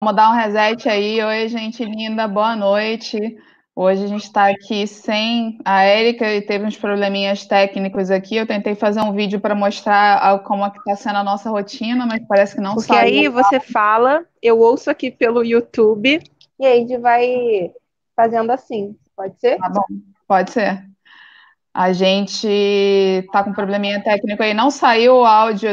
Vamos dar um reset aí. Oi, gente linda, boa noite. Hoje a gente está aqui sem a Érica e teve uns probleminhas técnicos aqui. Eu tentei fazer um vídeo para mostrar como é que está sendo a nossa rotina, mas parece que não Porque saiu. aí você fala, eu ouço aqui pelo YouTube, e aí a gente vai fazendo assim, pode ser? Tá bom, pode ser. A gente tá com um probleminha técnico aí. Não saiu o áudio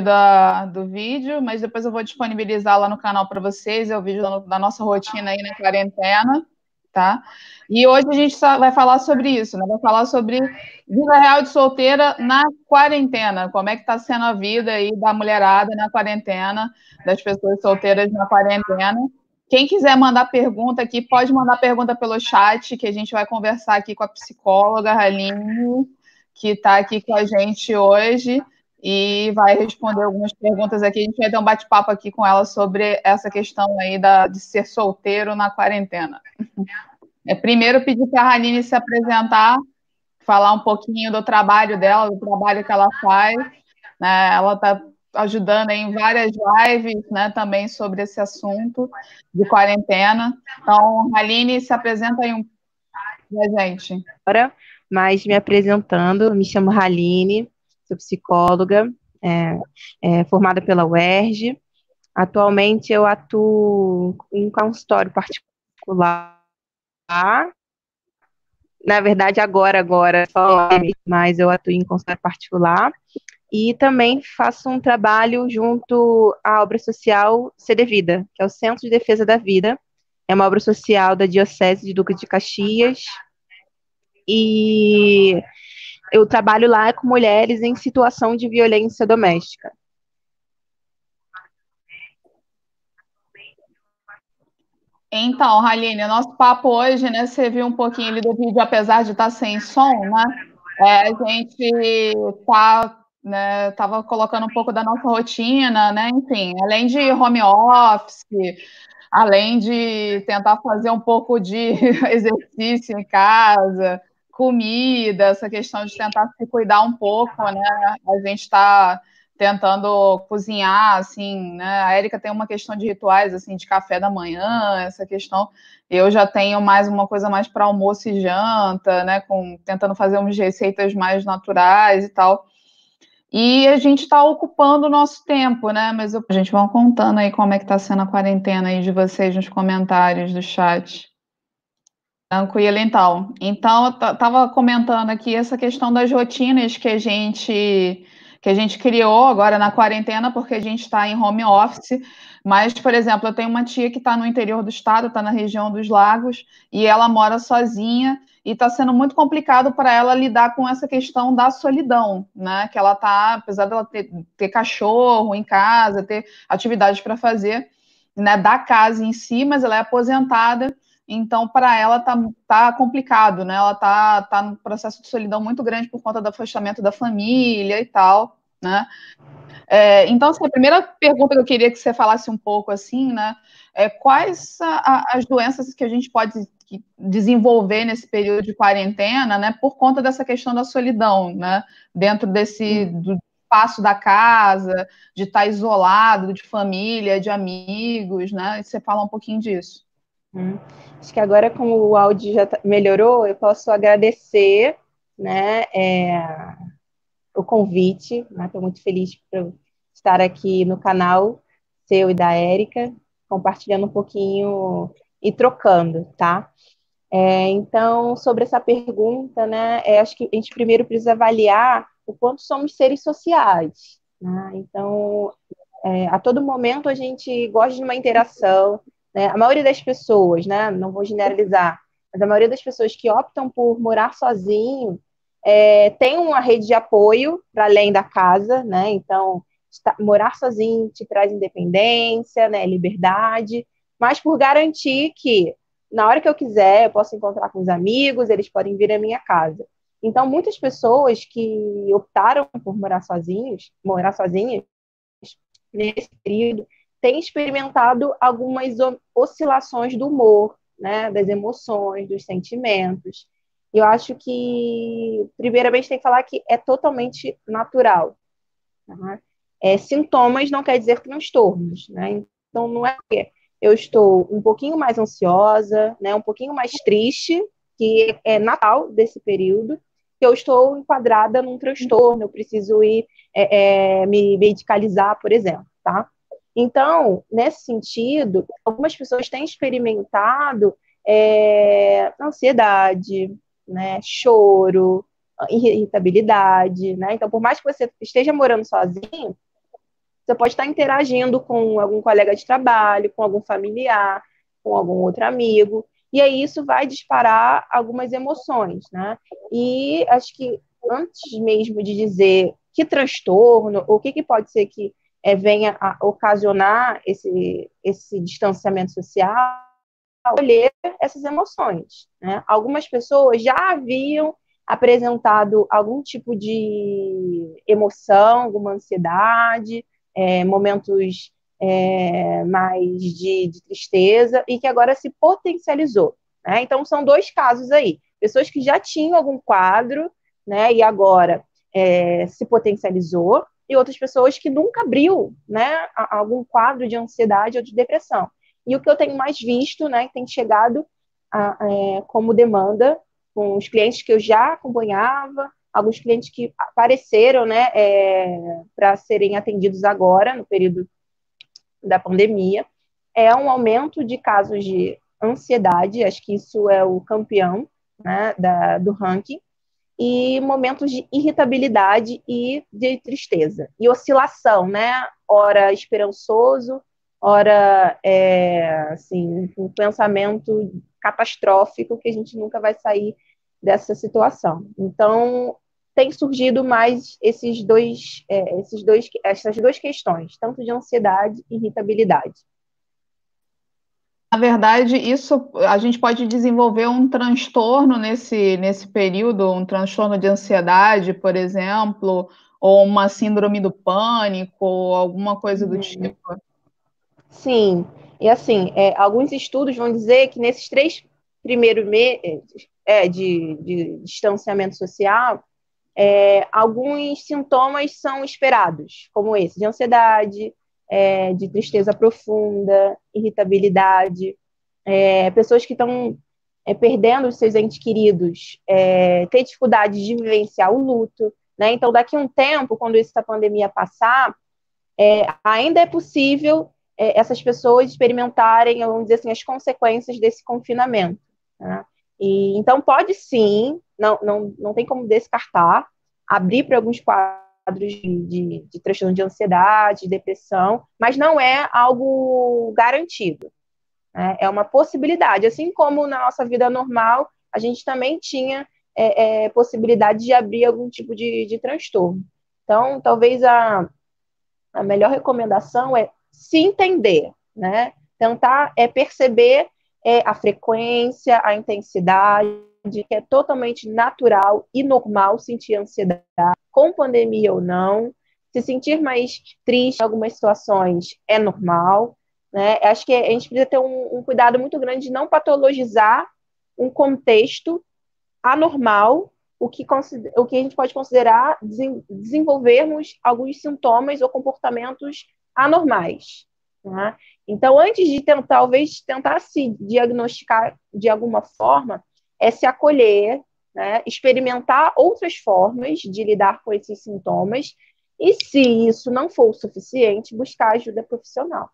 do vídeo, mas depois eu vou disponibilizar lá no canal para vocês. É o vídeo da nossa rotina aí na quarentena, tá? E hoje a gente vai falar sobre isso, né? Vai falar sobre vida real de solteira na quarentena. Como é que tá sendo a vida aí da mulherada na quarentena, das pessoas solteiras na quarentena. Quem quiser mandar pergunta aqui, pode mandar pergunta pelo chat, que a gente vai conversar aqui com a psicóloga Haline, que está aqui com a gente hoje e vai responder algumas perguntas aqui. A gente vai ter um bate-papo aqui com ela sobre essa questão aí de ser solteiro na quarentena. Primeiro pedir para a Haline se apresentar, falar um pouquinho do trabalho dela, do trabalho que ela faz, né? Ela está ajudando em várias lives, né, também sobre esse assunto de quarentena. Então, Haline, se apresenta aí pra gente. Agora, mas me apresentando, me chamo Haline, sou psicóloga, formada pela UERJ. Atualmente eu atuo em consultório particular, na verdade agora, só, mas eu atuo em consultório particular. E também faço um trabalho junto à obra social CD Vida, que é o Centro de Defesa da Vida. É uma obra social da Diocese de Duque de Caxias. E eu trabalho lá com mulheres em situação de violência doméstica. Então, Haline, o nosso papo hoje, né? Você viu um pouquinho ali do vídeo, apesar de estar sem som, né? A gente tava colocando um pouco da nossa rotina, né? Enfim, além de home office, além de tentar fazer um pouco de exercício em casa, comida, essa questão de tentar se cuidar um pouco, né? A gente está tentando cozinhar, assim, né? A Érica tem uma questão de rituais, assim, de café da manhã, essa questão. Eu já tenho mais uma coisa mais para almoço e janta, né? Tentando fazer umas receitas mais naturais e tal. E a gente está ocupando o nosso tempo, né? Mas a gente vai contando aí como é que está sendo a quarentena aí de vocês nos comentários do chat. Tranquilo, então. Então, eu estava comentando aqui essa questão das rotinas que a gente criou agora na quarentena, porque a gente está em home office. Mas, por exemplo, eu tenho uma tia que está no interior do estado, está na região dos lagos, e ela mora sozinha, e está sendo muito complicado para ela lidar com essa questão da solidão, né? Que ela está, apesar dela ter cachorro em casa, ter atividades para fazer, né, da casa em si, mas ela é aposentada. Então, para ela tá complicado, né? Ela tá num processo de solidão muito grande por conta do afastamento da família e tal, né? Então, assim, a primeira pergunta que eu queria que você falasse um pouco, assim, né? Quais as doenças que a gente pode desenvolver nesse período de quarentena, né? Por conta dessa questão da solidão, né? Dentro do espaço da casa, de estar isolado, de família, de amigos, né? E você fala um pouquinho disso. Hum. Acho que agora, como o áudio já melhorou, eu posso agradecer, né, o convite. Estou muito feliz por estar aqui no canal seu e da Érica, compartilhando um pouquinho e trocando, tá? Então, sobre essa pergunta, né, acho que a gente primeiro precisa avaliar o quanto somos seres sociais, né? Então, a todo momento a gente gosta de uma interação, né? A maioria das pessoas, né, não vou generalizar, mas a maioria das pessoas que optam por morar sozinho tem uma rede de apoio para além da casa, né? Então, morar sozinho te traz independência, né, liberdade, mas por garantir que na hora que eu quiser, eu posso encontrar com os amigos, eles podem vir à minha casa. Então, muitas pessoas que optaram por morar sozinhas, nesse período, têm experimentado algumas oscilações do humor, né, das emoções, dos sentimentos. Eu acho que, primeiramente, tem que falar que é totalmente natural. Né? Sintomas não quer dizer transtornos, né? Então, não é eu estou um pouquinho mais ansiosa, né, um pouquinho mais triste, que é Natal desse período, que eu estou enquadrada num transtorno, eu preciso ir me medicalizar, por exemplo, tá? Então, nesse sentido, algumas pessoas têm experimentado ansiedade, né, choro, irritabilidade, né? Então, por mais que você esteja morando sozinho, você pode estar interagindo com algum colega de trabalho, com algum familiar, com algum outro amigo, e aí isso vai disparar algumas emoções, né? E acho que antes mesmo de dizer que transtorno, o que pode ser que venha a ocasionar esse distanciamento social, olhar essas emoções, né? Algumas pessoas já haviam apresentado algum tipo de emoção, alguma ansiedade, momentos mais de tristeza, e que agora se potencializou, né? Então, são dois casos aí. Pessoas que já tinham algum quadro, né, e agora se potencializou, e outras pessoas que nunca abriu, né, algum quadro de ansiedade ou de depressão. E o que eu tenho mais visto, né, que tem chegado como demanda com os clientes que eu já acompanhava, alguns clientes que apareceram, né, para serem atendidos agora, no período da pandemia, é um aumento de casos de ansiedade, acho que isso é o campeão, né, do ranking, e momentos de irritabilidade e de tristeza. E oscilação, né? Ora esperançoso, ora, assim, um pensamento catastrófico que a gente nunca vai sair dessa situação. Então, tem surgido mais essas duas questões, tanto de ansiedade e irritabilidade. Na verdade, isso a gente pode desenvolver um transtorno nesse período, um transtorno de ansiedade, por exemplo, ou uma síndrome do pânico, ou alguma coisa do tipo. Sim, e assim, alguns estudos vão dizer que nesses 3 primeiros meses de distanciamento social, alguns sintomas são esperados, como esse, de ansiedade, de tristeza profunda, irritabilidade, pessoas que estão perdendo os seus entes queridos, ter dificuldade de vivenciar o luto, né? Então, daqui a um tempo, quando essa pandemia passar, ainda é possível essas pessoas experimentarem, vamos dizer assim, as consequências desse confinamento, né? E, então, pode sim, não tem como descartar, abrir para alguns quadros de transtorno de ansiedade, de depressão, mas não é algo garantido, né? É uma possibilidade. Assim como na nossa vida normal, a gente também tinha possibilidade de abrir algum tipo de transtorno. Então, talvez a melhor recomendação é se entender, né? Tentar perceber a frequência, a intensidade, que é totalmente natural e normal sentir ansiedade, com pandemia ou não. Se sentir mais triste em algumas situações é normal, né? Acho que a gente precisa ter um cuidado muito grande de não patologizar um contexto anormal, o que a gente pode considerar desenvolvermos alguns sintomas ou comportamentos anormais, né? Então, antes de talvez tentar se diagnosticar de alguma forma, é se acolher, né? Experimentar outras formas de lidar com esses sintomas, e se isso não for o suficiente, buscar ajuda profissional.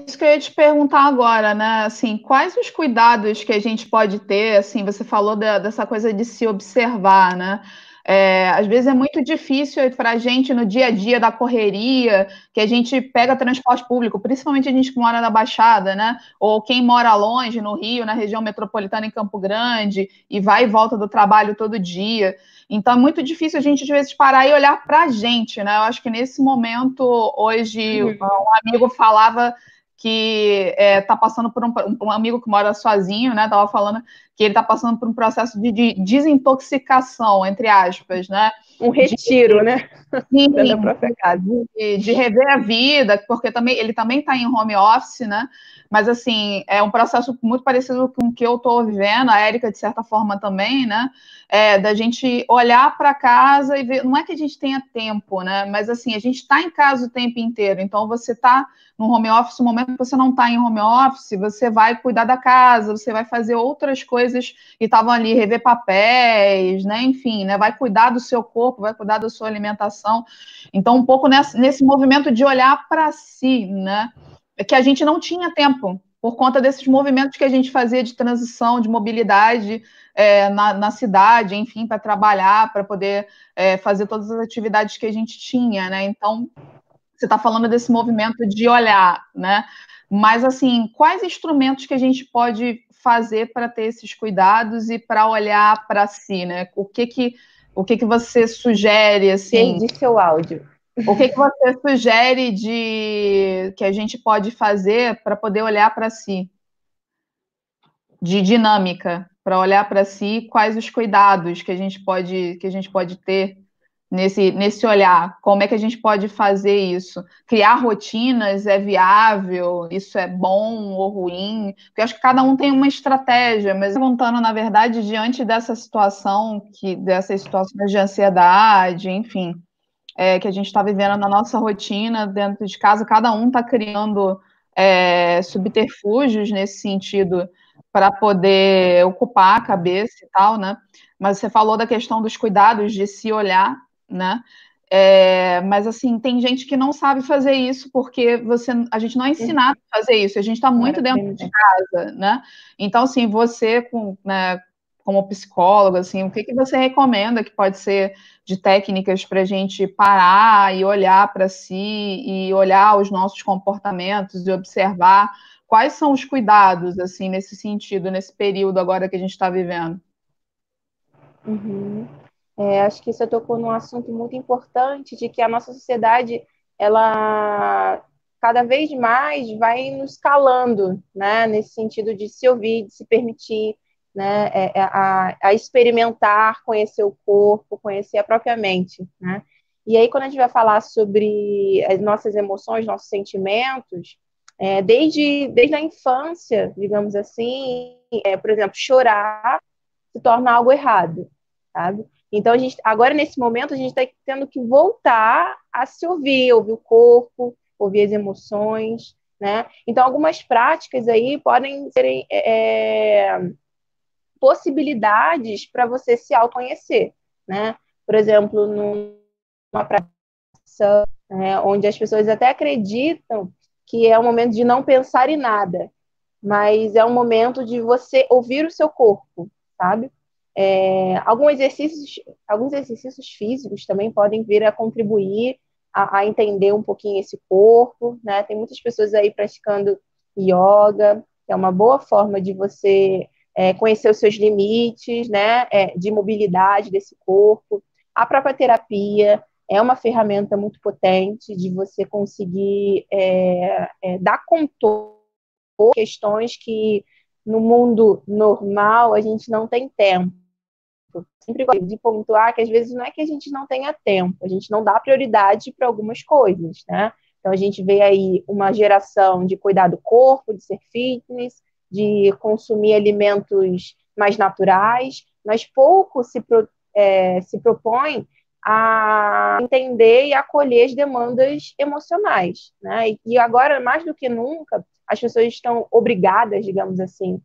Isso que eu ia te perguntar agora, né? Assim, quais os cuidados que a gente pode ter? Assim, você falou dessa coisa de se observar, né? Às vezes é muito difícil para a gente no dia a dia da correria, que a gente pega transporte público, principalmente a gente que mora na Baixada, né? Ou quem mora longe, no Rio, na região metropolitana, em Campo Grande, e vai e volta do trabalho todo dia. Então é muito difícil a gente, às vezes, parar e olhar para a gente, né? Eu acho que nesse momento, hoje, um amigo falava que está passando por um amigo que mora sozinho, né? Estava falando que ele está passando por um processo de desintoxicação, entre aspas, né? Um retiro, né? Sim, Dentro da própria casa. de rever a vida, porque ele também está em home office, né? Mas, assim, é um processo muito parecido com o que eu estou vivendo, a Érica, de certa forma, também, né? Da gente olhar para casa e ver. Não é que a gente tenha tempo, né? Mas, assim, a gente está em casa o tempo inteiro. Então, você está no home office, no momento que você não está em home office, você vai cuidar da casa, você vai fazer outras coisas que estavam ali, rever papéis, né? Enfim, né? Vai cuidar do seu corpo, vai cuidar da sua alimentação. Então, um pouco nesse movimento de olhar para si, né? Que a gente não tinha tempo, por conta desses movimentos que a gente fazia de transição, de mobilidade na cidade, enfim, para trabalhar, para poder fazer todas as atividades que a gente tinha, né? Então, você está falando desse movimento de olhar, né? Mas, assim, quais instrumentos que a gente pode fazer para ter esses cuidados e para olhar para si, né? O que você sugere, assim? Perdi seu áudio. O que você sugere que a gente pode fazer para poder olhar para si? De dinâmica, para olhar para si, quais os cuidados que a gente pode ter nesse olhar? Como é que a gente pode fazer isso? Criar rotinas é viável? Isso é bom ou ruim? Porque eu acho que cada um tem uma estratégia, mas perguntando, na verdade, diante dessa situação, dessas situações de ansiedade, enfim, que a gente está vivendo na nossa rotina dentro de casa, cada um está criando subterfúgios nesse sentido para poder ocupar a cabeça e tal, né? Mas você falou da questão dos cuidados de se olhar, né? Mas assim, tem gente que não sabe fazer isso porque a gente não é ensinado a fazer isso, a gente está muito dentro de casa, né? Então, assim, você, né, como psicóloga, assim, o que você recomenda que pode ser de técnicas para a gente parar e olhar para si e olhar os nossos comportamentos e observar quais são os cuidados, assim, nesse sentido, nesse período agora que a gente está vivendo? Uhum. Acho que você tocou num assunto muito importante de que a nossa sociedade, ela cada vez mais vai nos calando, né? Nesse sentido de se ouvir, de se permitir, né? A experimentar, conhecer o corpo, conhecer a própria mente, né? E aí, quando a gente vai falar sobre as nossas emoções, nossos sentimentos, desde a infância, digamos assim, por exemplo, chorar se torna algo errado, sabe? Então, agora, nesse momento, a gente está tendo que voltar a se ouvir o corpo, ouvir as emoções, né? Então, algumas práticas aí podem serem possibilidades para você se autoconhecer, né? Por exemplo, numa prática, né, onde as pessoas até acreditam que é um momento de não pensar em nada, mas é um momento de você ouvir o seu corpo, sabe? Alguns exercícios físicos também podem vir a contribuir a entender um pouquinho esse corpo, né? Tem muitas pessoas aí praticando yoga, que é uma boa forma de você conhecer os seus limites, né? De mobilidade desse corpo. A própria terapia é uma ferramenta muito potente de você conseguir dar contorno a questões que no mundo normal a gente não tem tempo. Sempre gosto de pontuar que às vezes não é que a gente não tenha tempo, a gente não dá prioridade para algumas coisas, né? Então a gente vê aí uma geração de cuidar do corpo, de ser fitness, de consumir alimentos mais naturais, mas pouco se propõe a entender e acolher as demandas emocionais, né? E agora, mais do que nunca, as pessoas estão obrigadas, digamos assim,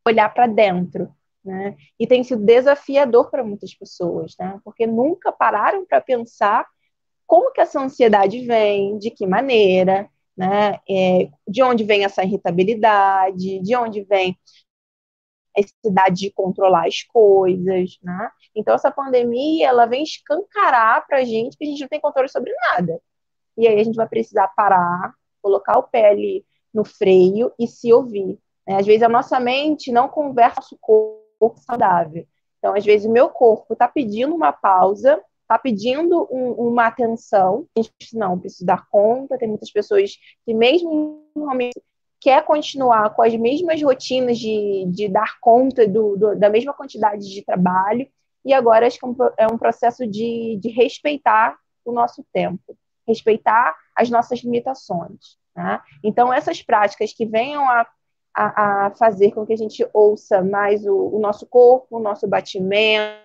a olhar para dentro, né? E tem sido desafiador para muitas pessoas, né? Porque nunca pararam para pensar como que essa ansiedade vem, de que maneira, né? De onde vem essa irritabilidade, de onde vem a necessidade de controlar as coisas, né? Então, essa pandemia, ela vem escancarar para a gente que a gente não tem controle sobre nada. E aí a gente vai precisar parar, colocar o pé ali no freio e se ouvir, né? Às vezes a nossa mente não conversa com o corpo saudável. Então, às vezes o meu corpo está pedindo uma pausa, está pedindo uma atenção. A gente não precisa dar conta. Tem muitas pessoas que mesmo quer continuar com as mesmas rotinas de dar conta da mesma quantidade de trabalho, e agora acho que é um processo de respeitar o nosso tempo, respeitar as nossas limitações. Né? Então, essas práticas que venham a fazer com que a gente ouça mais o nosso corpo, o nosso batimento,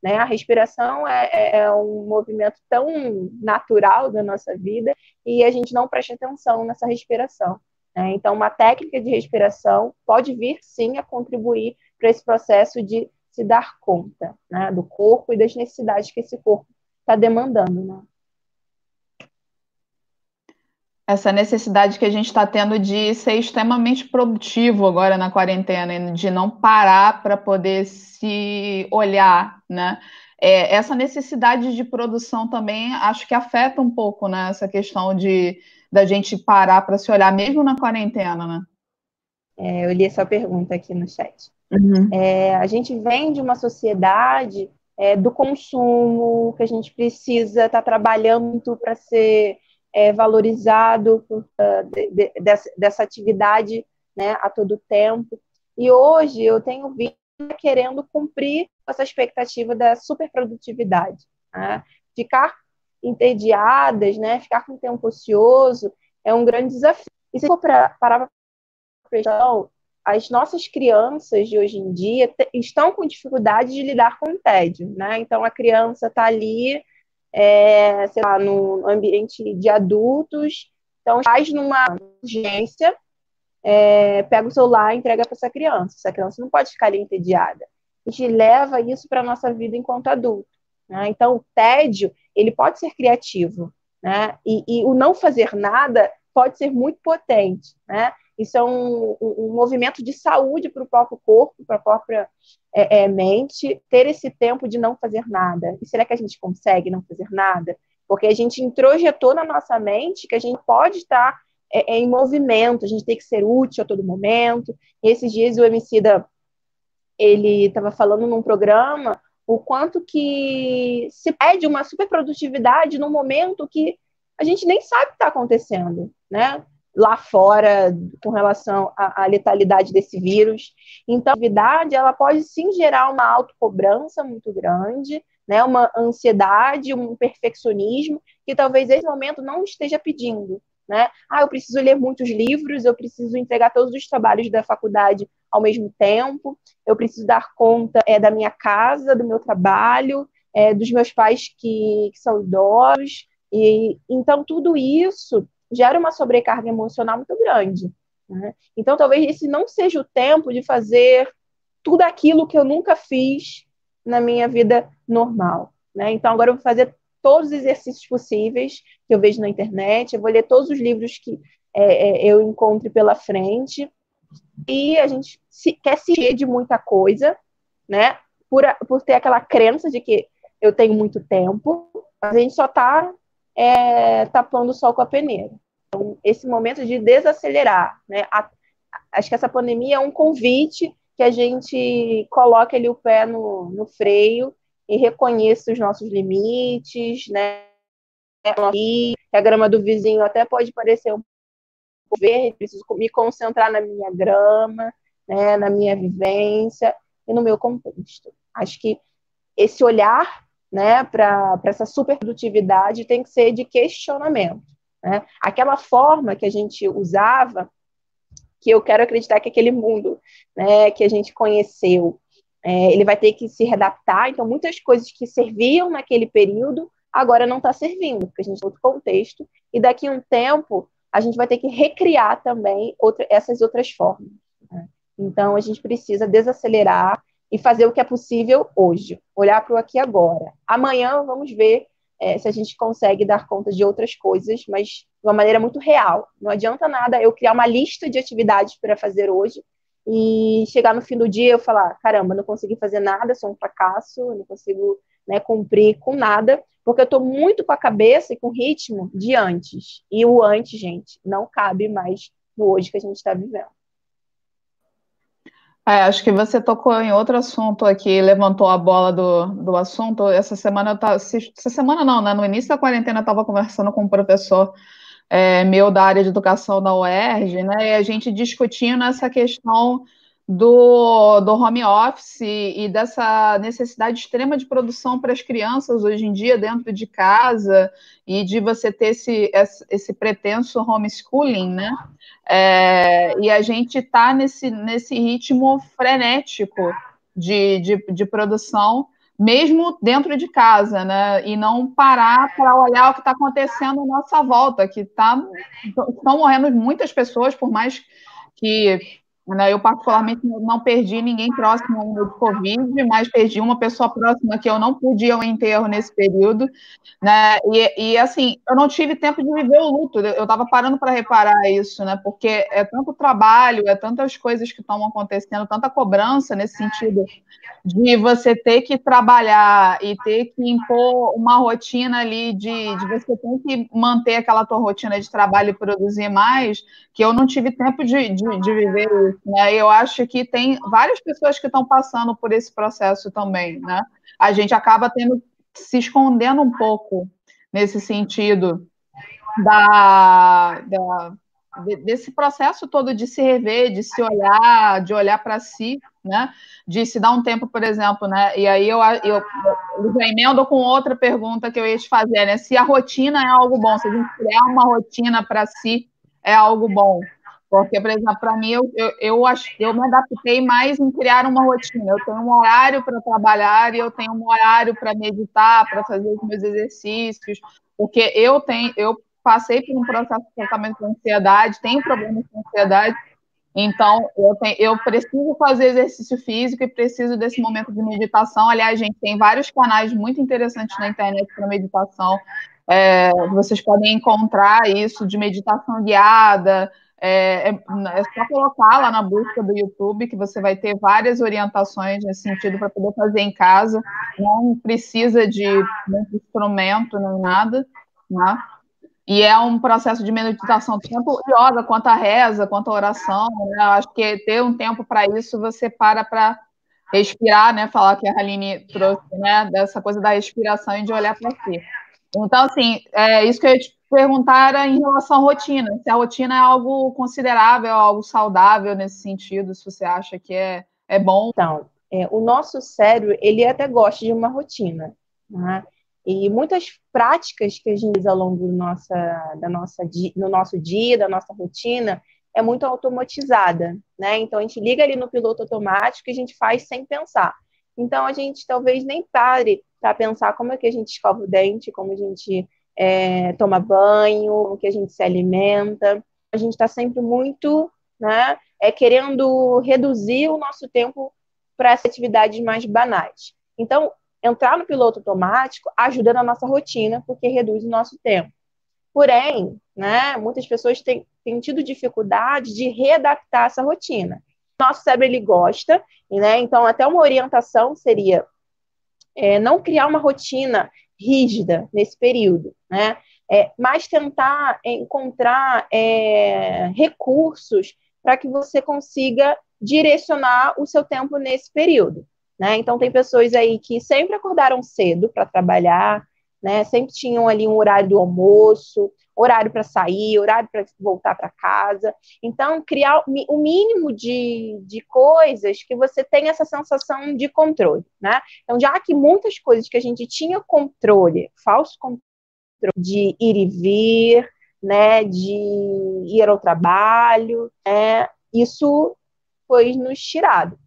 né? A respiração é um movimento tão natural da nossa vida e a gente não presta atenção nessa respiração. Né? Então, uma técnica de respiração pode vir, sim, a contribuir para esse processo de se dar conta, né, do corpo e das necessidades que esse corpo está demandando. Né? Essa necessidade que a gente está tendo de ser extremamente produtivo agora na quarentena, de não parar para poder se olhar, né? Essa necessidade de produção também acho que afeta um pouco, né? Essa questão da gente parar para se olhar, mesmo na quarentena, né? Eu li essa pergunta aqui no chat. Uhum. A gente vem de uma sociedade do consumo, que a gente precisa estar trabalhando para ser valorizado dessa atividade, né, a todo tempo. E hoje eu tenho visto querendo cumprir essa expectativa da superprodutividade. Né? Ficar entediadas, né, ficar com tempo ocioso é um grande desafio. E se for parar para pensar, as nossas crianças de hoje em dia estão com dificuldade de lidar com o tédio, né? Então a criança está ali, sei lá, no ambiente de adultos, então faz numa urgência, pega o celular e entrega para essa criança. Essa criança não pode ficar ali entediada. A gente leva isso para a nossa vida enquanto adulto. Né? Então o tédio, ele pode ser criativo, né? E o não fazer nada pode ser muito potente, né? Isso é um movimento de saúde para o próprio corpo, para a própria mente, ter esse tempo de não fazer nada. E será que a gente consegue não fazer nada? Porque a gente introjetou na nossa mente que a gente pode estar em movimento, a gente tem que ser útil a todo momento. E esses dias o Emicida, ele estava falando num programa o quanto que se pede uma superprodutividade num momento que a gente nem sabe o que está acontecendo, né? Lá fora, com relação à letalidade desse vírus. Então, a atividade, ela pode sim gerar uma autocobrança muito grande, né? Uma ansiedade, um perfeccionismo, que talvez esse momento não esteja pedindo. Né? Eu preciso ler muitos livros, eu preciso entregar todos os trabalhos da faculdade ao mesmo tempo, eu preciso dar conta da minha casa, do meu trabalho, dos meus pais que são idosos, e então tudo isso gera uma sobrecarga emocional muito grande. Né? Então talvez esse não seja o tempo de fazer tudo aquilo que eu nunca fiz na minha vida normal. Né? Então agora eu vou fazer todos os exercícios possíveis que eu vejo na internet, eu vou ler todos os livros que eu encontre pela frente, e a gente quer se encher de muita coisa, né? Por ter aquela crença de que eu tenho muito tempo, a gente só está tapando o sol com a peneira. Então, esse momento de desacelerar, né? Acho que essa pandemia é um convite que a gente coloque ali o pé no freio e reconheça os nossos limites, né? Que a grama do vizinho até pode parecer um pouco verde, preciso me concentrar na minha grama, né, na minha vivência e no meu contexto. Acho que esse olhar, né, para essa superprodutividade tem que ser de questionamento. Né? Aquela forma que a gente usava, que eu quero acreditar que aquele mundo, né, que a gente conheceu, ele vai ter que se readaptar. Então, muitas coisas que serviam naquele período agora não está servindo, porque a gente tem outro contexto, e daqui a um tempo a gente vai ter que recriar também essas outras formas. Né? Então, a gente precisa desacelerar e fazer o que é possível hoje, olhar para o aqui e agora. Amanhã vamos ver se a gente consegue dar conta de outras coisas, mas de uma maneira muito real. Não adianta nada eu criar uma lista de atividades para fazer hoje e chegar no fim do dia e eu falar, caramba, não consegui fazer nada, sou um fracasso, não consigo, né, cumprir com nada, porque eu estou muito com a cabeça e com o ritmo de antes. E o antes, gente, não cabe mais no hoje que a gente está vivendo. Acho que você tocou em outro assunto aqui, levantou a bola do assunto. Essa semana essa semana não, né? No início da quarentena eu estava conversando com um professor meu da área de educação da UERJ, né? E a gente discutindo essa questão do home office e dessa necessidade extrema de produção para as crianças hoje em dia dentro de casa e de você ter esse pretenso homeschooling, né? E a gente está nesse ritmo frenético de produção, mesmo dentro de casa, né? E não parar para olhar o que está acontecendo à nossa volta, estão morrendo muitas pessoas, por mais que, né, eu particularmente não perdi ninguém próximo ao meu de Covid, mas perdi uma pessoa próxima que eu não pude ir ao enterro nesse período, né? Assim, eu não tive tempo de viver o luto. Eu estava parando para reparar isso, né? Porque é tanto trabalho, é tantas coisas que estão acontecendo, tanta cobrança nesse sentido de você ter que trabalhar e ter que impor uma rotina ali de você ter que manter aquela tua rotina de trabalho e produzir mais, que eu não tive tempo de viver isso, né? Eu acho que tem várias pessoas que estão passando por esse processo também, né? A gente acaba se escondendo um pouco nesse sentido desse processo todo de se rever, de olhar para si, né? De se dar um tempo, por exemplo, né? E aí eu já emendo com outra pergunta que eu ia te fazer, né? Se a rotina é algo bom, se a gente criar uma rotina para si é algo bom. Porque, por exemplo, para mim, eu me adaptei mais em criar uma rotina. Eu tenho um horário para trabalhar e eu tenho um horário para meditar, para fazer os meus exercícios, porque eu passei por um processo de tratamento de ansiedade, tenho problemas com ansiedade, então eu preciso fazer exercício físico e preciso desse momento de meditação. Aliás, gente, tem vários canais muito interessantes na internet para meditação. Vocês podem encontrar isso de meditação guiada. É só colocar lá na busca do YouTube que você vai ter várias orientações nesse sentido para poder fazer em casa. Não precisa de muito instrumento nem nada, né? E é um processo de meditação, tanto yoga, quanto a reza, quanto a oração, né? Eu acho que ter um tempo para isso, você para respirar, né? Falar que a Haline trouxe, né? Dessa coisa da respiração e de olhar para si. Então, assim, isso que eu ia te perguntar era em relação à rotina. Se a rotina é algo considerável, algo saudável nesse sentido, se você acha que é bom. Então, o nosso cérebro, ele até gosta de uma rotina, né? E muitas práticas que a gente faz ao longo no nosso dia, da nossa rotina, é muito automatizada, né? Então, a gente liga ali no piloto automático e a gente faz sem pensar. Então, a gente talvez nem pare para pensar como é que a gente escova o dente, como a gente toma banho, como que a gente se alimenta. A gente está sempre muito, né, querendo reduzir o nosso tempo para essas atividades mais banais. Então, entrar no piloto automático ajuda na nossa rotina, porque reduz o nosso tempo. Porém, né, muitas pessoas têm tido dificuldade de readaptar essa rotina. Nosso cérebro, ele gosta, né? Então até uma orientação seria não criar uma rotina rígida nesse período, né? Mas tentar encontrar recursos para que você consiga direcionar o seu tempo nesse período, né? Então tem pessoas aí que sempre acordaram cedo para trabalhar, né? Sempre tinham ali um horário do almoço, horário para sair, horário para voltar para casa. Então, criar o mínimo de coisas que você tenha essa sensação de controle, né? Então, já que muitas coisas que a gente tinha controle, falso controle, de ir e vir, né, de ir ao trabalho, né, isso foi nos tirado.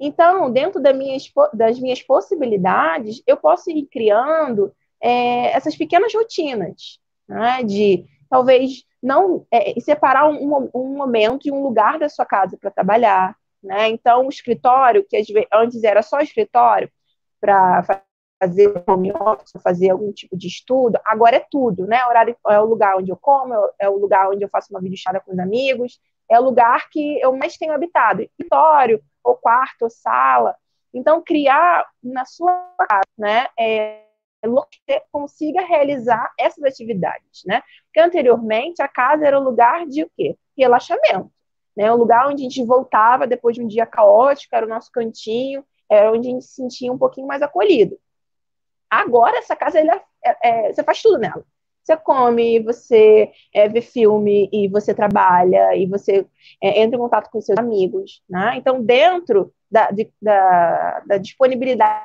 Então, dentro das minhas possibilidades, eu posso ir criando essas pequenas rotinas, né, de talvez não separar um momento e um lugar da sua casa para trabalhar, né? Então, o escritório, que antes era só escritório para fazer home office, fazer algum tipo de estudo, agora é tudo, né? É o lugar onde eu como, é o lugar onde eu faço uma videochamada com os amigos, é o lugar que eu mais tenho habitado, escritório, ou quarto, ou sala. Então, criar na sua casa, né, você consiga realizar essas atividades, né? Porque anteriormente a casa era o lugar de o quê? Relaxamento, né? O lugar onde a gente voltava depois de um dia caótico, era o nosso cantinho, era onde a gente se sentia um pouquinho mais acolhido. Agora essa casa você faz tudo nela. Você come, você vê filme e você trabalha e você entra em contato com seus amigos, né? Então, dentro da disponibilidade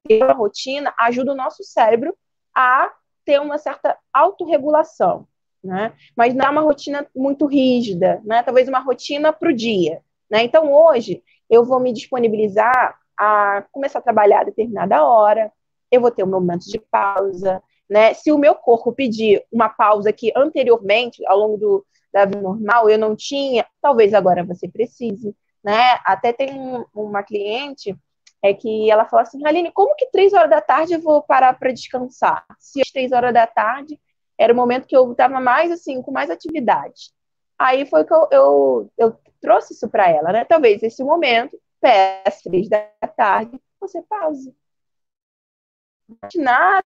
ter uma rotina, ajuda o nosso cérebro a ter uma certa autorregulação, né? Mas não é uma rotina muito rígida, né? Talvez uma rotina para o dia, né? Então, hoje, eu vou me disponibilizar a começar a trabalhar a determinada hora, eu vou ter um momento de pausa, né? Se o meu corpo pedir uma pausa que anteriormente, ao longo da vida normal, eu não tinha, talvez agora você precise, né? Até tem uma cliente que ela fala assim, Aline, como que 3 horas da tarde eu vou parar para descansar? Se às 3 horas da tarde era o momento que eu estava mais assim, com mais atividade. Aí foi que eu trouxe isso para ela, né? Talvez esse momento, às 3 da tarde, você pause. Nada,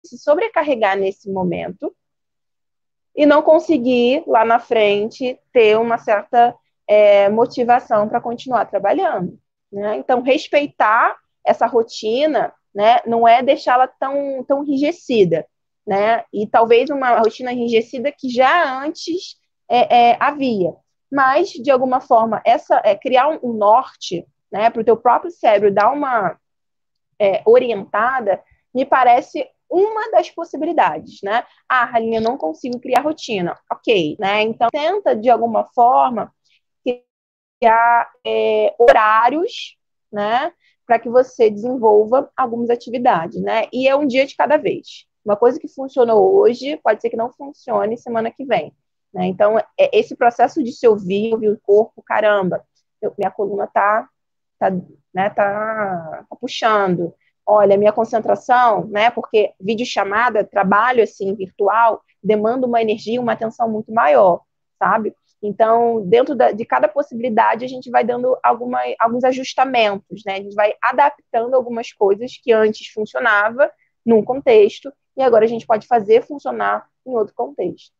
se sobrecarregar nesse momento e não conseguir lá na frente ter uma certa motivação para continuar trabalhando, né? Então, respeitar essa rotina, né, não é deixá-la tão enrijecida, né? E talvez uma rotina enrijecida que já antes havia. Mas, de alguma forma, criar um norte, né, para o teu próprio cérebro dar uma orientada, me parece uma das possibilidades, né? Ah, Ralinha, eu não consigo criar rotina. Ok, né? Então, tenta, de alguma forma, criar horários, né? Para que você desenvolva algumas atividades, né? E é um dia de cada vez. Uma coisa que funcionou hoje, pode ser que não funcione semana que vem. Né? Então, esse processo de se ouvir o corpo, caramba, minha coluna tá puxando. Olha, minha concentração, né? Porque videochamada, trabalho assim virtual, demanda uma energia, uma atenção muito maior, sabe? Então, dentro de cada possibilidade, a gente vai dando alguns ajustamentos, né? A gente vai adaptando algumas coisas que antes funcionava num contexto e agora a gente pode fazer funcionar em outro contexto.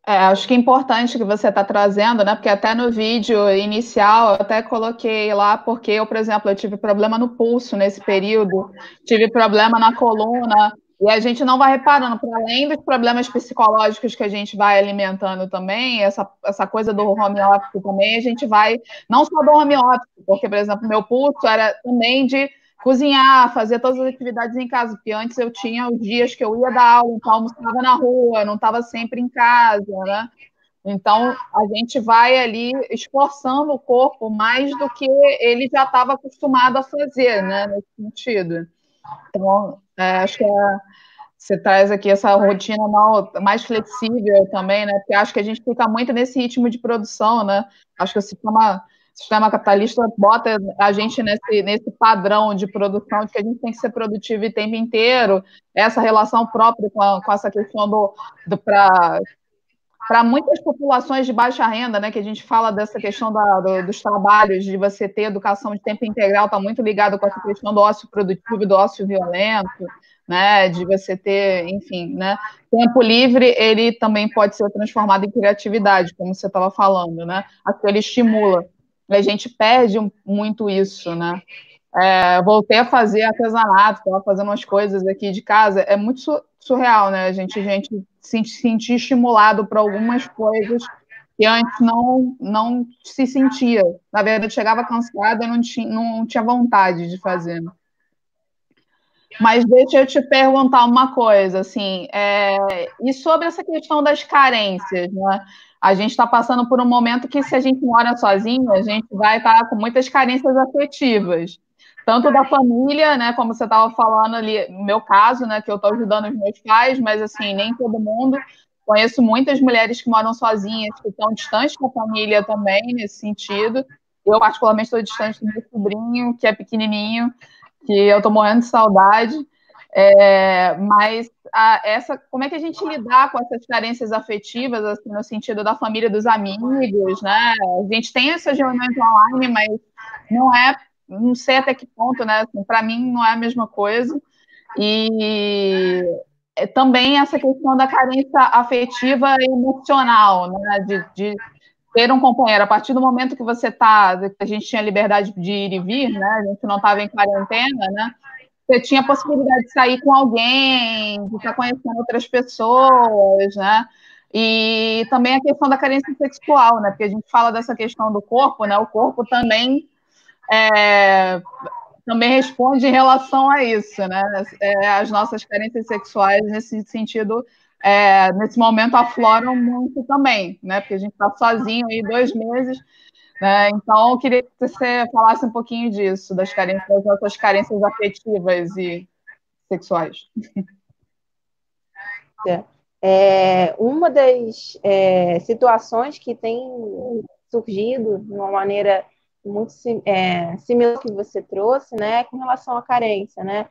Acho que é importante que você está trazendo, né? Porque até no vídeo inicial eu até coloquei lá, porque eu, por exemplo, eu tive problema no pulso nesse período, tive problema na coluna, e a gente não vai reparando, para além dos problemas psicológicos que a gente vai alimentando também, essa coisa do home office também, a gente vai, não só do home office, porque, por exemplo, meu pulso era também de cozinhar, fazer todas as atividades em casa, porque antes eu tinha os dias que eu ia dar aula, então almoçava na rua, não estava sempre em casa, né? Então, a gente vai ali esforçando o corpo mais do que ele já estava acostumado a fazer, né, nesse sentido. Então, acho que você traz aqui essa rotina mais flexível também, né? Porque acho que a gente fica muito nesse ritmo de produção, né? Acho que o sistema capitalista bota a gente nesse padrão de produção, de que a gente tem que ser produtivo o tempo inteiro, essa relação própria com essa questão para muitas populações de baixa renda, né, que a gente fala dessa questão dos trabalhos, de você ter educação de tempo integral, está muito ligado com essa questão do ócio produtivo e do ócio violento, né, de você ter, enfim, né, tempo livre, ele também pode ser transformado em criatividade, como você estava falando, né, aquilo ele estimula, a gente perde muito isso, né. Voltei a fazer artesanato, estava fazendo umas coisas aqui de casa, é muito surreal, né? A gente se sentir estimulado para algumas coisas que antes não se sentia. Na verdade, chegava cansada e não tinha vontade de fazer. Mas deixa eu te perguntar uma coisa, assim, e sobre essa questão das carências, né? A gente está passando por um momento que, se a gente mora sozinho, a gente vai estar com muitas carências afetivas, tanto da família, né, como você estava falando ali, no meu caso, né, que eu estou ajudando os meus pais, mas, assim, nem todo mundo. Conheço muitas mulheres que moram sozinhas, que estão distantes da família também, nesse sentido. Eu, particularmente, estou distante do meu sobrinho, que é pequenininho, que eu estou morrendo de saudade, mas como é que a gente lidar com essas carências afetivas, assim, no sentido da família, dos amigos, né? A gente tem essas reuniões online, mas não sei até que ponto, né? Assim, para mim não é a mesma coisa. E também essa questão da carência afetiva e emocional, né? De ter um companheiro, a partir do momento que a gente tinha liberdade de ir e vir, né? A gente não estava em quarentena, né? você tinha a possibilidade de sair com alguém, de estar conhecendo outras pessoas, né? E também a questão da carência sexual, né? Porque a gente fala dessa questão do corpo, né? O corpo também responde em relação a isso, né? As nossas carências sexuais, nesse sentido, nesse momento, afloram muito também, né? Porque a gente está sozinho aí 2 meses, né? Então, eu queria que você falasse um pouquinho disso, das nossas carências afetivas e sexuais. Uma das situações que tem surgido de uma maneira muito similar ao que você trouxe, né, com relação à carência, né?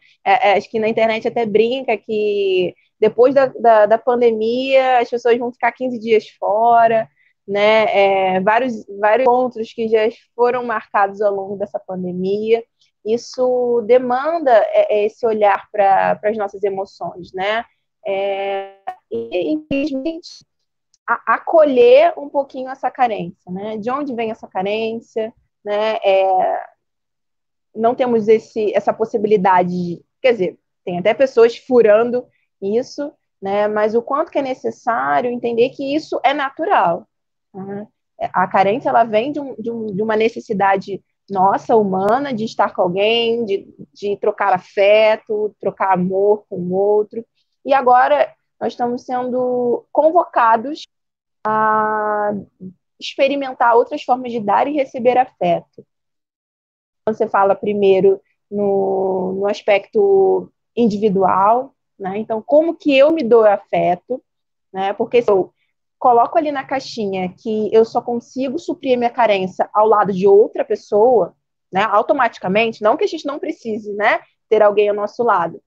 Acho que na internet até brinca que depois da pandemia as pessoas vão ficar 15 dias fora, né? Vários encontros que já foram marcados ao longo dessa pandemia. Isso demanda esse olhar para as nossas emoções, né? E, infelizmente, acolher um pouquinho essa carência, né? De onde vem essa carência, né? Não temos essa possibilidade, quer dizer, tem até pessoas furando isso, né? Mas o quanto que é necessário entender que isso é natural, né? A carência, ela vem de uma necessidade nossa, humana, de estar com alguém, de trocar afeto, trocar amor com o outro. E agora nós estamos sendo convocados a experimentar outras formas de dar e receber afeto. Você fala primeiro no aspecto individual, né? Então, como que eu me dou afeto, né? Porque se eu coloco ali na caixinha que eu só consigo suprir minha carência ao lado de outra pessoa, né? Automaticamente, não que a gente não precise, né? Ter alguém ao nosso lado,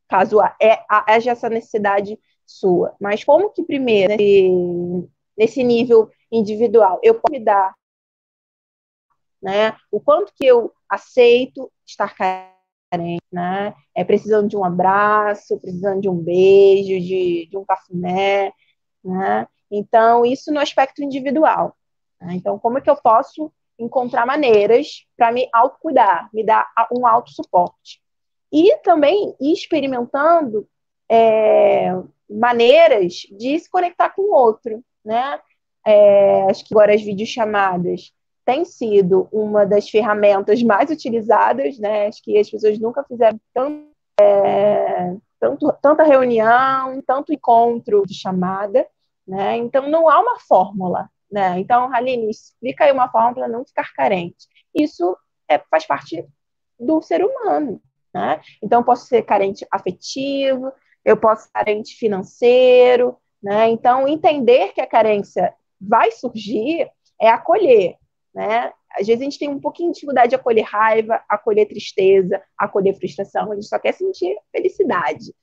caso haja essa necessidade sua. Mas como que primeiro, nesse nível individual, eu posso me dar, né? O quanto que eu aceito estar carente, né? Precisando de um abraço, precisando de um beijo, de um cafuné, né? Então, isso no aspecto individual, né? Então, como é que eu posso encontrar maneiras para me autocuidar, me dar um autossuporte? E também ir experimentando maneiras de se conectar com o outro, né? Acho que agora as videochamadas têm sido uma das ferramentas mais utilizadas, né? Acho que as pessoas nunca fizeram tanta reunião, tanto encontro de chamada, né? Então não há uma fórmula, né? Então, Haline, explica aí uma fórmula para não ficar carente. Isso faz parte do ser humano, né? Então, eu posso ser carente afetivo, eu posso ser carente financeiro, né? Então, entender que a carência vai surgir é acolher, né? Às vezes a gente tem um pouquinho de dificuldade de acolher raiva, acolher tristeza, acolher frustração, a gente só quer sentir felicidade,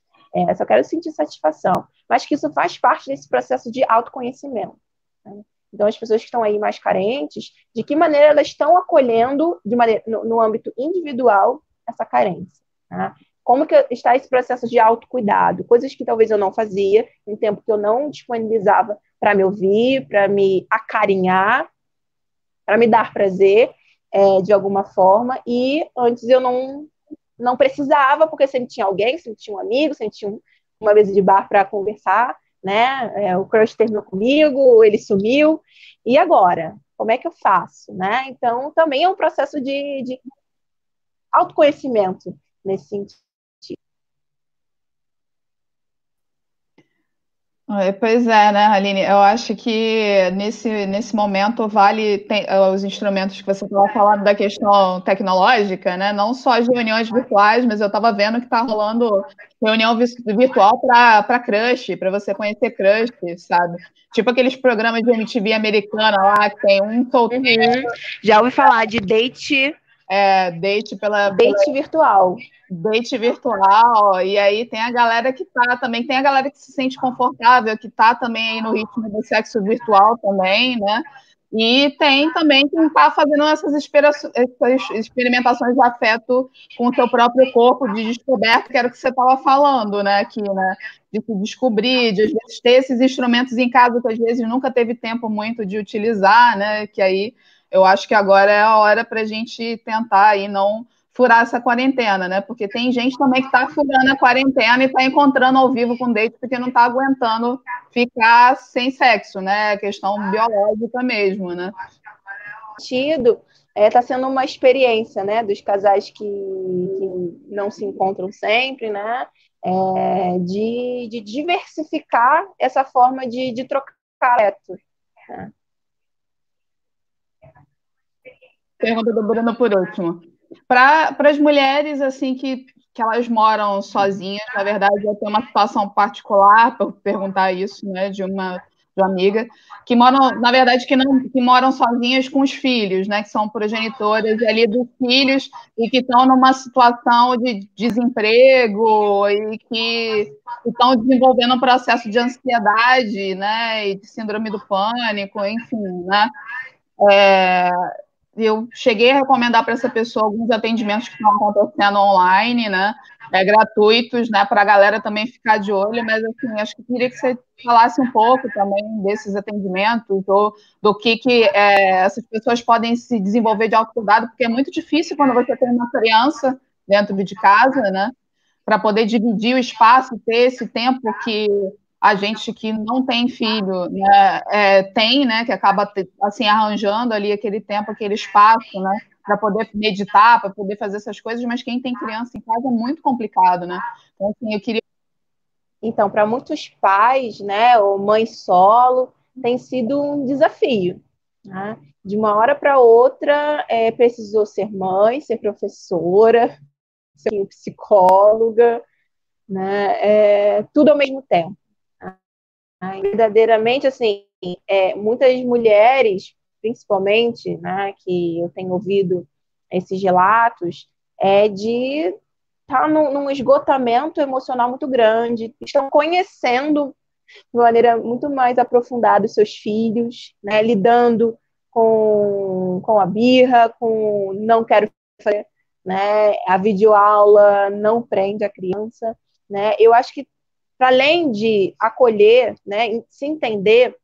só quero sentir satisfação, mas que isso faz parte desse processo de autoconhecimento, né? Então, as pessoas que estão aí mais carentes, de que maneira elas estão acolhendo no âmbito individual essa carência, né? Como que está esse processo de autocuidado? Coisas que talvez eu não fazia, em tempo que eu não disponibilizava para me ouvir, para me acarinhar, para me dar prazer de alguma forma, e antes eu não precisava, porque sempre tinha alguém, sempre tinha um amigo, sempre tinha uma mesa de bar para conversar, né? O crush terminou comigo, ele sumiu, e agora? Como é que eu faço, né? Então, também é um processo de autoconhecimento nesse sentido. Pois é, né, Aline? Eu acho que nesse momento os instrumentos que você estava falando da questão tecnológica, né? Não só as reuniões virtuais, mas eu estava vendo que está rolando reunião virtual para crush, para você conhecer crush, sabe? Tipo aqueles programas de MTV americana lá, que tem um solteiro. Já ouvi falar de date. Date Date virtual. Date virtual, e aí tem a galera que também, tem a galera que se sente confortável, que tá também aí no ritmo do sexo virtual também, né? E tem também quem tá fazendo essas experimentações de afeto com o seu próprio corpo, de descoberta, que era o que você estava falando, né? Aqui, né? De se descobrir, de às vezes ter esses instrumentos em casa que às vezes nunca teve tempo muito de utilizar, né? Que aí eu acho que agora é a hora para a gente tentar aí não furar essa quarentena, né? Porque tem gente também que está furando a quarentena e está encontrando ao vivo com date porque não está aguentando ficar sem sexo, né? Questão biológica mesmo, né? Está sendo uma experiência, né, dos casais que não se encontram sempre, né, de diversificar essa forma de trocar afeto. Né? Pergunta do Bruno por último. Para as mulheres assim que elas moram sozinhas, na verdade, eu tenho uma situação particular para perguntar isso, né, de uma amiga, que moram, na verdade, que moram sozinhas com os filhos, né, que são progenitoras ali dos filhos e que estão numa situação de desemprego e que estão desenvolvendo um processo de ansiedade, né, e de síndrome do pânico, enfim, né. Eu cheguei a recomendar para essa pessoa alguns atendimentos que estão acontecendo online, né? Gratuitos, né? Para a galera também ficar de olho, mas assim, acho que queria que você falasse um pouco também desses atendimentos, ou do que essas pessoas podem se desenvolver de autocuidado, porque é muito difícil quando você tem uma criança dentro de casa, né? Para poder dividir o espaço, ter esse tempo que a gente que não tem filho, né, tem, né, que acaba assim arranjando ali aquele tempo, aquele espaço, né, para poder meditar, para poder fazer essas coisas, mas quem tem criança em casa é muito complicado, né? Então, assim, eu queria. Então, para muitos pais, né, ou mãe solo, tem sido um desafio. Né? De uma hora para outra, precisou ser mãe, ser professora, ser psicóloga, né? Tudo ao mesmo tempo. Verdadeiramente, assim, muitas mulheres, principalmente, né, que eu tenho ouvido esses relatos, de estar num esgotamento emocional muito grande, estão conhecendo de maneira muito mais aprofundada os seus filhos, né, lidando com a birra, com não quero fazer, né, a videoaula não prende a criança, né, eu acho que para além de acolher, né, se entender,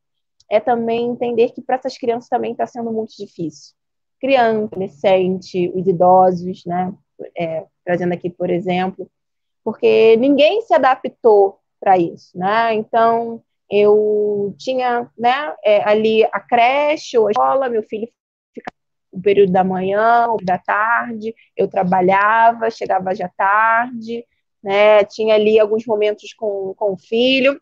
é também entender que para essas crianças também está sendo muito difícil. Criança, adolescente, os idosos, né, trazendo aqui, por exemplo, porque ninguém se adaptou para isso, né? Então, eu tinha, né, ali a creche ou a escola, meu filho ficava o período da manhã ou da tarde, eu trabalhava, chegava já tarde, né? Tinha ali alguns momentos com o filho,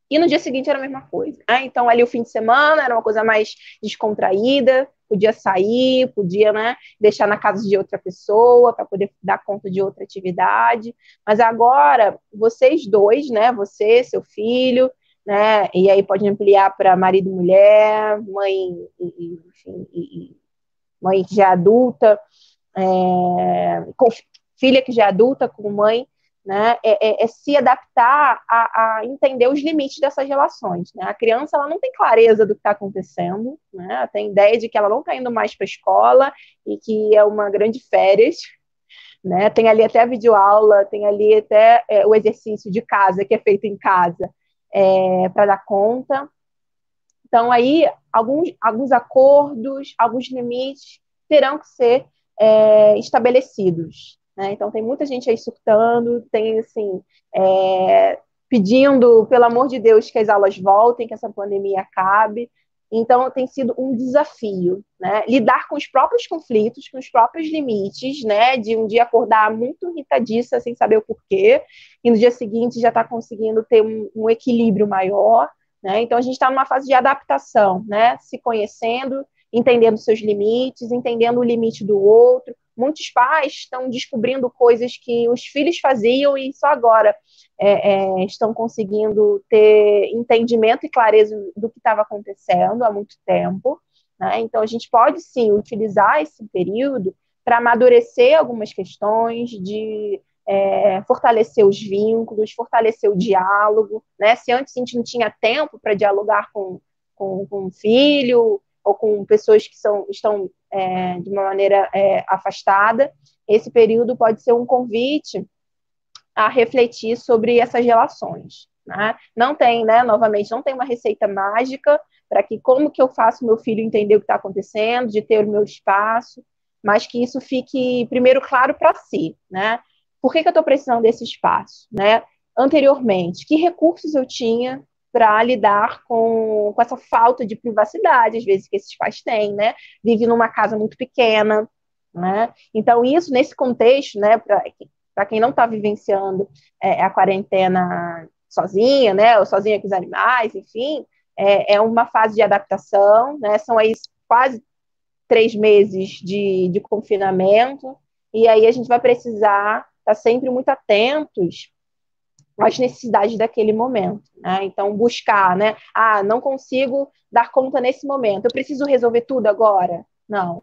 e no dia seguinte era a mesma coisa. Né? Então, ali o fim de semana era uma coisa mais descontraída, podia sair, podia, né, deixar na casa de outra pessoa para poder dar conta de outra atividade. Mas agora, vocês dois, né, você, seu filho, né, e aí pode ampliar para marido e mulher, mãe, enfim, mãe que já é adulta, com filha que já é adulta, com mãe, né, se adaptar a entender os limites dessas relações. Né? A criança ela não tem clareza do que está acontecendo, né? Ela tem ideia de que ela não está indo mais para a escola e que é uma grande férias. Né? Tem ali até a videoaula, tem ali até o exercício de casa que é feito em casa para dar conta. Então, aí, alguns acordos, alguns limites terão que ser estabelecidos. Né? Então, tem muita gente aí surtando, tem, assim, pedindo, pelo amor de Deus, que as aulas voltem, que essa pandemia acabe. Então, tem sido um desafio, né? Lidar com os próprios conflitos, com os próprios limites, né? De um dia acordar muito irritadiça, sem saber o porquê, e no dia seguinte já está conseguindo ter um equilíbrio maior. Né? Então, a gente está numa fase de adaptação, né? Se conhecendo, entendendo seus limites, entendendo o limite do outro. Muitos pais estão descobrindo coisas que os filhos faziam e só agora estão conseguindo ter entendimento e clareza do que estava acontecendo há muito tempo. Né? Então, a gente pode, sim, utilizar esse período para amadurecer algumas questões de fortalecer os vínculos, fortalecer o diálogo, né? Se antes a gente não tinha tempo para dialogar com um filho ou com pessoas que estão de uma maneira afastada, esse período pode ser um convite a refletir sobre essas relações. Né? Não tem, né, novamente, não tem uma receita mágica para que como que eu faço meu filho entender o que está acontecendo, de ter o meu espaço, mas que isso fique primeiro claro para si, né? Por que eu estou precisando desse espaço, né? Anteriormente, que recursos eu tinha para lidar com essa falta de privacidade, às vezes, que esses pais têm, né? Vive numa casa muito pequena, né? Então, isso, nesse contexto, né, para quem não está vivenciando a quarentena sozinha, né, ou sozinha com os animais, enfim, é uma fase de adaptação, né? São aí quase 3 meses de confinamento, e aí a gente vai precisar estar sempre muito atentos às necessidades daquele momento, né? Então, buscar, né? Ah, não consigo dar conta nesse momento, eu preciso resolver tudo agora? Não.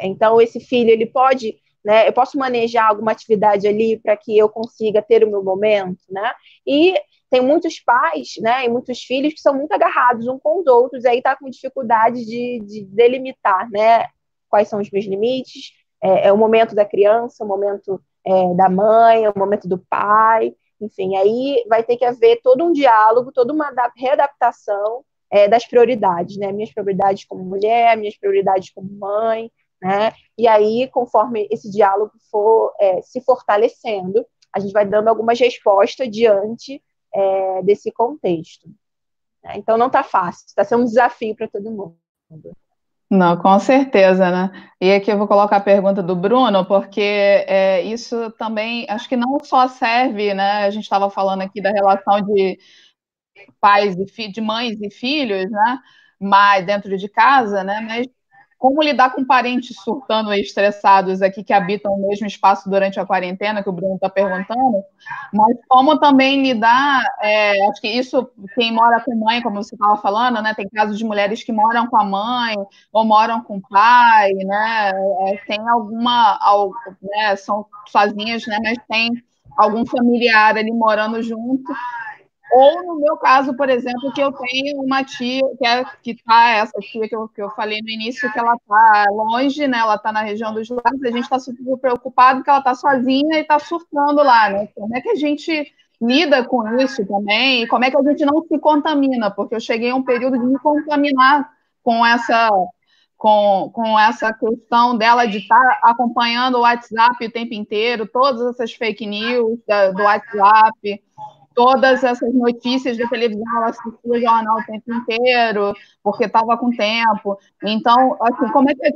Então, esse filho, ele pode, né? Eu posso manejar alguma atividade ali para que eu consiga ter o meu momento, né? E tem muitos pais, né, e muitos filhos que são muito agarrados uns com os outros, e aí tá com dificuldade de delimitar, né, quais são os meus limites, o momento da criança, o momento da mãe, o momento do pai, enfim, aí vai ter que haver todo um diálogo, toda uma readaptação das prioridades, né, minhas prioridades como mulher, minhas prioridades como mãe, né, e aí, conforme esse diálogo for se fortalecendo, a gente vai dando algumas respostas diante desse contexto. Então, não está fácil, está sendo um desafio para todo mundo. Não, com certeza, né? E aqui eu vou colocar a pergunta do Bruno, porque isso também, acho que não só serve, né? A gente estava falando aqui da relação de pais e de mães e filhos, né? Mas dentro de casa, né? Mas como lidar com parentes surtando e estressados aqui que habitam o mesmo espaço durante a quarentena, que o Bruno está perguntando, mas como também lidar, acho que isso, quem mora com mãe, como você estava falando, né, tem casos de mulheres que moram com a mãe ou moram com o pai, né, tem né, são sozinhas, né, mas tem algum familiar ali morando junto, ou no meu caso, por exemplo, que eu tenho uma tia essa tia que eu falei no início, que ela está longe, né? Ela está na região dos lagos, a gente está super preocupado porque ela está sozinha e está surtando lá, né? Como é que a gente lida com isso também? E como é que a gente não se contamina? Porque eu cheguei a um período de me contaminar com essa questão dela de estar acompanhando o WhatsApp o tempo inteiro, todas essas fake news do WhatsApp, todas essas notícias da televisão, ela assistia o jornal o tempo inteiro, porque estava com tempo. Então, assim, como é que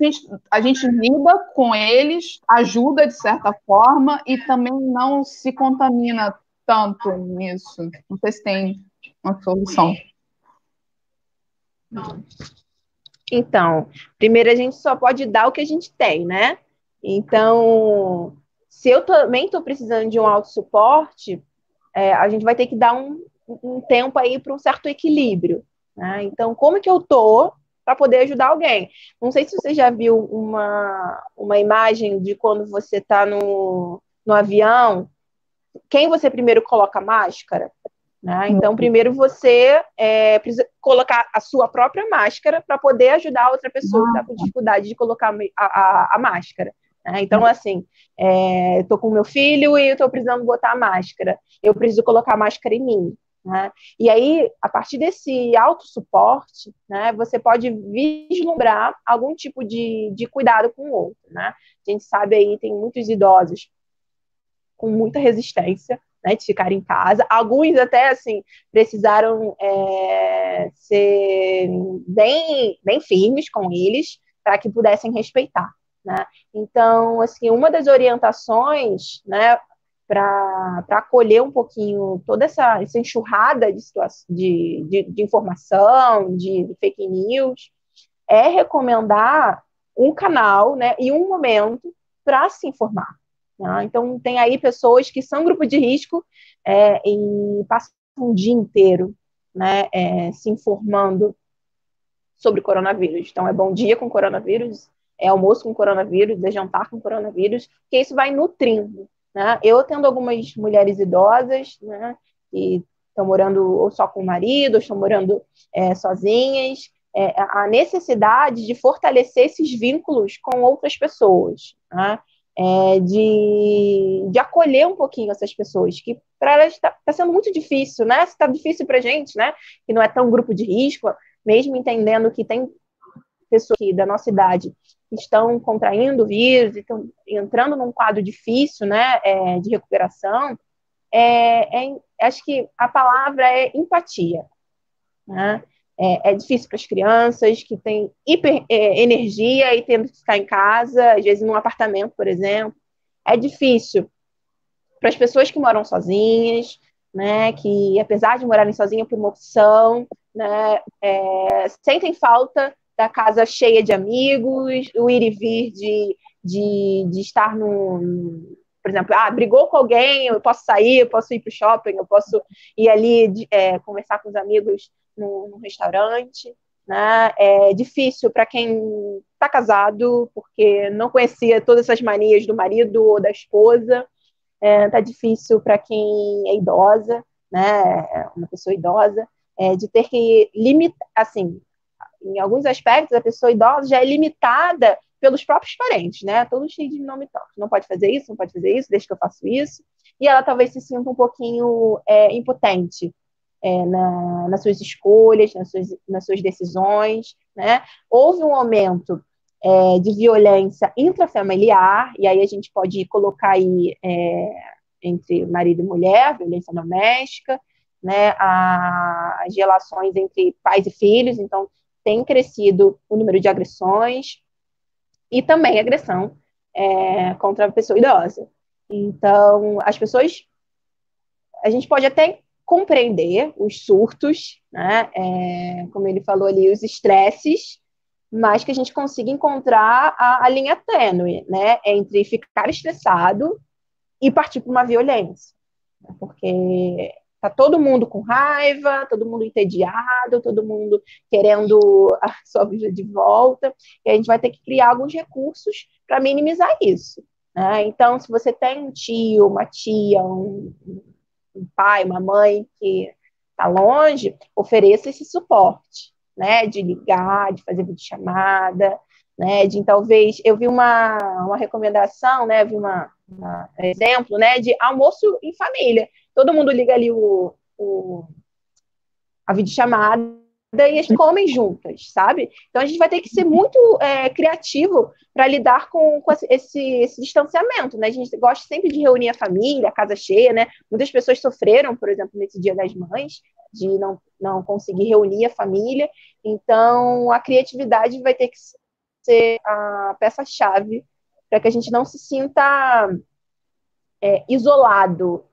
a gente lida com eles, ajuda de certa forma, e também não se contamina tanto nisso? Não sei se tem uma solução. Então, primeiro a gente só pode dar o que a gente tem, né? Então, se eu também estou precisando de um autossuporte, a gente vai ter que dar um tempo aí para um certo equilíbrio, né? Então, como que eu tô para poder ajudar alguém? Não sei se você já viu uma imagem de quando você está no avião, quem você primeiro coloca máscara? Né? Então, primeiro você precisa colocar a sua própria máscara para poder ajudar a outra pessoa que está com dificuldade de colocar a máscara. Né? Então, assim, estou com meu filho e estou precisando botar a máscara. Eu preciso colocar a máscara em mim. Né? E aí, a partir desse autossuporte, né, você pode vislumbrar algum tipo de cuidado com o outro. Né? A gente sabe aí, tem muitos idosos com muita resistência, né, de ficar em casa. Alguns até, assim, precisaram ser bem firmes com eles para que pudessem respeitar, né? Então, assim, uma das orientações, né, para acolher um pouquinho toda essa enxurrada de informação, de fake news, é recomendar um canal, né, e um momento para se informar. Né? Então, tem aí pessoas que são grupo de risco e passam um dia inteiro, né, se informando sobre coronavírus. Então, é bom dia com coronavírus, é almoço com coronavírus, é jantar com coronavírus, porque isso vai nutrindo. Né? Eu tendo algumas mulheres idosas, né, que estão morando ou só com o marido, ou estão morando sozinhas, a necessidade de fortalecer esses vínculos com outras pessoas, né? De acolher um pouquinho essas pessoas, que para elas está sendo muito difícil, né? Está difícil para a gente, né? Que não é tão grupo de risco, mesmo entendendo que tem pessoas aqui da nossa idade estão contraindo o vírus, estão entrando num quadro difícil, né, de recuperação, acho que a palavra é empatia, né? É difícil para as crianças que têm energia e tendo que ficar em casa, às vezes num apartamento, por exemplo. É difícil para as pessoas que moram sozinhas, né, que apesar de morarem sozinhas por uma opção, né, sentem falta da casa cheia de amigos, o ir e vir de estar por exemplo, brigou com alguém, eu posso sair, eu posso ir para o shopping, eu posso ir ali conversar com os amigos no restaurante, né? É difícil para quem está casado, porque não conhecia todas essas manias do marido ou da esposa. Tá difícil para quem é idosa, né? Uma pessoa idosa, de ter que limitar, assim, em alguns aspectos, a pessoa idosa já é limitada pelos próprios parentes, né? Todos cheios de nome e toque. Não pode fazer isso, não pode fazer isso, deixa que eu faço isso. E ela talvez se sinta um pouquinho impotente nas suas escolhas, nas suas decisões, né? Houve um aumento de violência intrafamiliar, e aí a gente pode colocar aí entre marido e mulher, violência doméstica, né? As relações entre pais e filhos, então tem crescido o número de agressões e também agressão contra a pessoa idosa. Então, a gente pode até compreender os surtos, né? Como ele falou ali, os estresses, mas que a gente consiga encontrar a linha tênue, né? Entre ficar estressado e partir para uma violência. Porque tá todo mundo com raiva, todo mundo entediado, todo mundo querendo a sua vida de volta, e a gente vai ter que criar alguns recursos para minimizar isso, né? Então, se você tem um tio, uma tia, um pai, uma mãe que está longe, ofereça esse suporte, né? De ligar, de fazer videochamada, né? De talvez, eu vi uma recomendação, né? Vi um exemplo, né? De almoço em família. Todo mundo liga ali a videochamada e eles comem juntas, sabe? Então a gente vai ter que ser muito criativo para lidar com esse distanciamento, né? A gente gosta sempre de reunir a família, a casa cheia, né? Muitas pessoas sofreram, por exemplo, nesse Dia das Mães, de não conseguir reunir a família. Então a criatividade vai ter que ser a peça-chave para que a gente não se sinta isolado,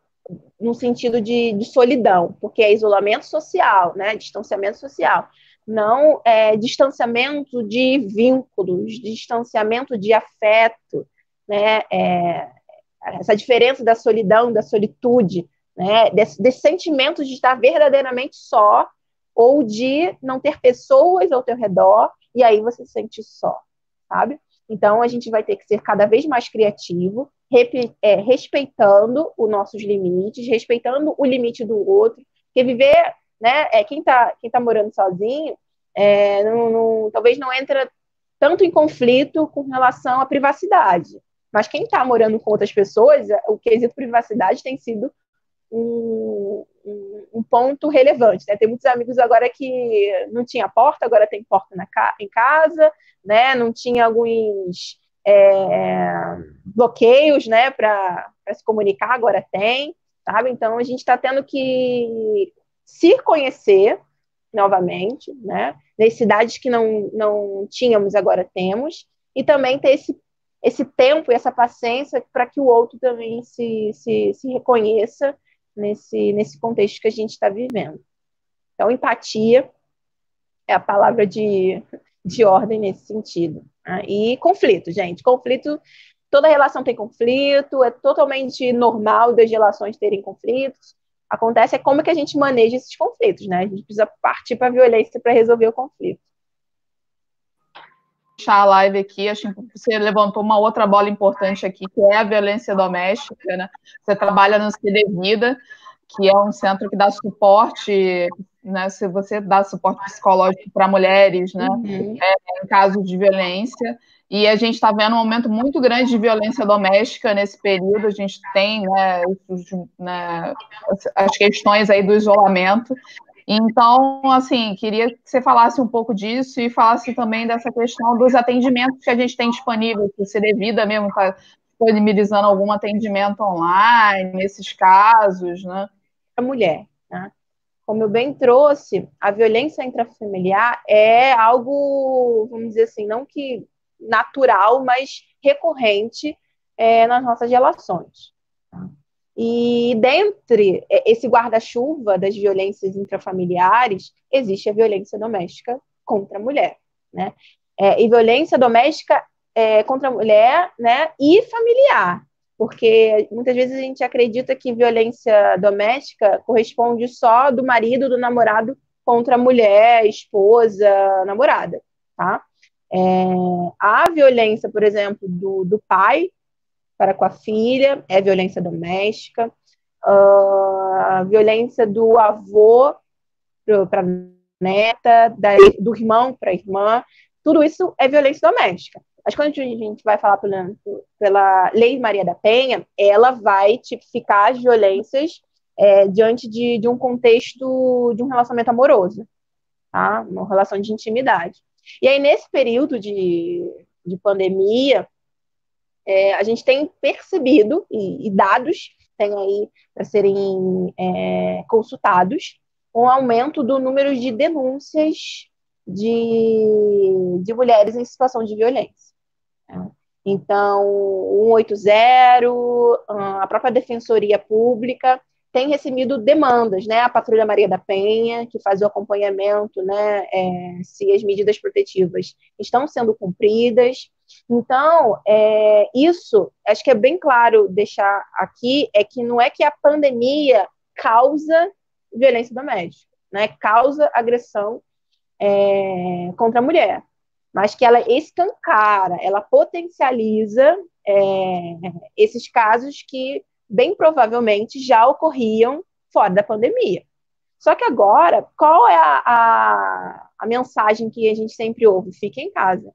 no sentido de solidão, porque é isolamento social, né? Distanciamento social. Não distanciamento de vínculos, distanciamento de afeto, né? Essa diferença da solidão, da solitude, né? Desse sentimento de estar verdadeiramente só, ou de não ter pessoas ao teu redor, e aí você se sente só, sabe? Então, a gente vai ter que ser cada vez mais criativo, respeitando os nossos limites, respeitando o limite do outro, porque viver, né, quem tá morando sozinho, talvez não entra tanto em conflito com relação à privacidade, mas quem está morando com outras pessoas, o quesito privacidade tem sido um ponto relevante, né? Tem muitos amigos agora que não tinha porta, agora tem porta em casa, né? Não tinha alguns bloqueios, né, para se comunicar, agora tem, sabe? Então a gente está tendo que se conhecer novamente, né? Nas cidades que não tínhamos, agora temos, e também ter esse tempo e essa paciência para que o outro também se reconheça nesse contexto que a gente está vivendo. Então, empatia é a palavra de ordem nesse sentido. Né? E conflito, gente. Conflito, toda relação tem conflito, é totalmente normal das relações terem conflitos. Acontece como que a gente maneja esses conflitos, né? A gente precisa partir para a violência para resolver o conflito. Fechar a live aqui, acho que você levantou uma outra bola importante aqui, que é a violência doméstica, né? Você trabalha no CD Vida, que é um centro que dá suporte, né? Se você dá suporte psicológico para mulheres, né? Em casos de violência. E a gente está vendo um aumento muito grande de violência doméstica nesse período. A gente tem, né, as questões aí do isolamento. Então, assim, queria que você falasse um pouco disso e falasse também dessa questão dos atendimentos que a gente tem disponível, se você devida mesmo está disponibilizando algum atendimento online nesses casos, né? A mulher, né? Como eu bem trouxe, a violência intrafamiliar é algo, vamos dizer assim, não que natural, mas recorrente nas nossas relações. Tá? E dentre esse guarda-chuva das violências intrafamiliares, existe a violência doméstica contra a mulher, né? E violência doméstica contra a mulher, né? E familiar, porque muitas vezes a gente acredita que violência doméstica corresponde só do marido, do namorado contra a mulher, esposa, namorada, tá? A violência, por exemplo, do pai para com a filha é violência doméstica, a violência do avô para a neta, do irmão para a irmã, tudo isso é violência doméstica. Mas quando a gente vai falar pela Lei Maria da Penha, ela vai tipificar as violências diante de um contexto de um relacionamento amoroso, tá? Uma relação de intimidade. E aí, nesse período de pandemia, a gente tem percebido, e dados tem aí para serem consultados, um aumento do número de denúncias de mulheres em situação de violência. Então, o 180, a própria Defensoria Pública tem recebido demandas, né? A Patrulha Maria da Penha, que faz o acompanhamento, né? Se as medidas protetivas estão sendo cumpridas. Então, isso, acho que é bem claro deixar aqui, é que não é que a pandemia causa violência doméstica, né? Causa agressão contra a mulher, mas que ela escancara, ela potencializa esses casos que bem provavelmente já ocorriam fora da pandemia. Só que agora, qual é a mensagem que a gente sempre ouve? Fique em casa.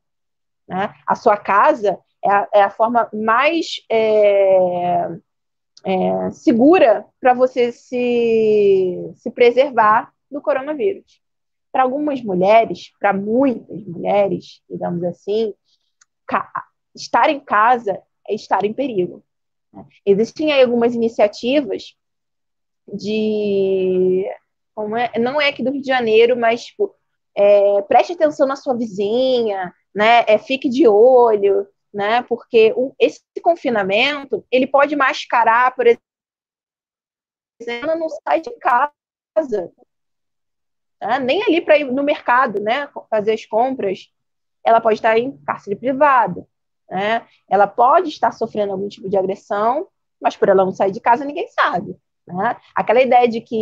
Né? A sua casa é a forma mais segura para você se preservar do coronavírus. Para algumas mulheres, para muitas mulheres, digamos assim, estar em casa é estar em perigo. Existem aí algumas iniciativas de. Não é aqui do Rio de Janeiro, mas tipo, preste atenção na sua vizinha, né? Fique de olho, né? Porque esse confinamento ele pode mascarar, por exemplo, ela não sai de casa, né? Nem ali para ir no mercado, né? Fazer as compras, ela pode estar em cárcere privado, né? Ela pode estar sofrendo algum tipo de agressão, mas por ela não sair de casa, ninguém sabe. Né? Aquela ideia de que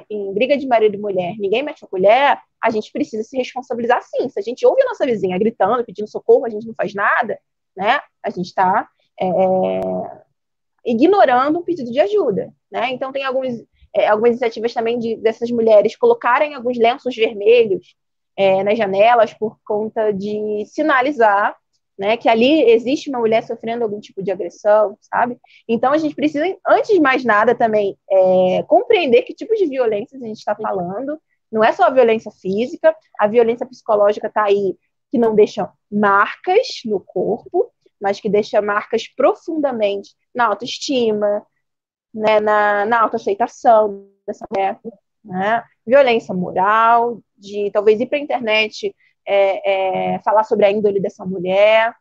em briga de marido e mulher ninguém mexe com mulher, a gente precisa se responsabilizar sim. Se a gente ouve a nossa vizinha gritando, pedindo socorro, a gente não faz nada, né? A gente está ignorando um pedido de ajuda. Né? Então, tem algumas iniciativas também dessas mulheres colocarem alguns lenços vermelhos nas janelas por conta de sinalizar, né, que ali existe uma mulher sofrendo algum tipo de agressão, sabe? Então, a gente precisa, antes de mais nada, também compreender que tipo de violência a gente está falando. Não é só a violência física, a violência psicológica está aí, que não deixa marcas no corpo, mas que deixa marcas profundamente na autoestima, né, na autoaceitação dessa mulher, né? Violência moral, de talvez ir para a internet falar sobre a índole dessa mulher,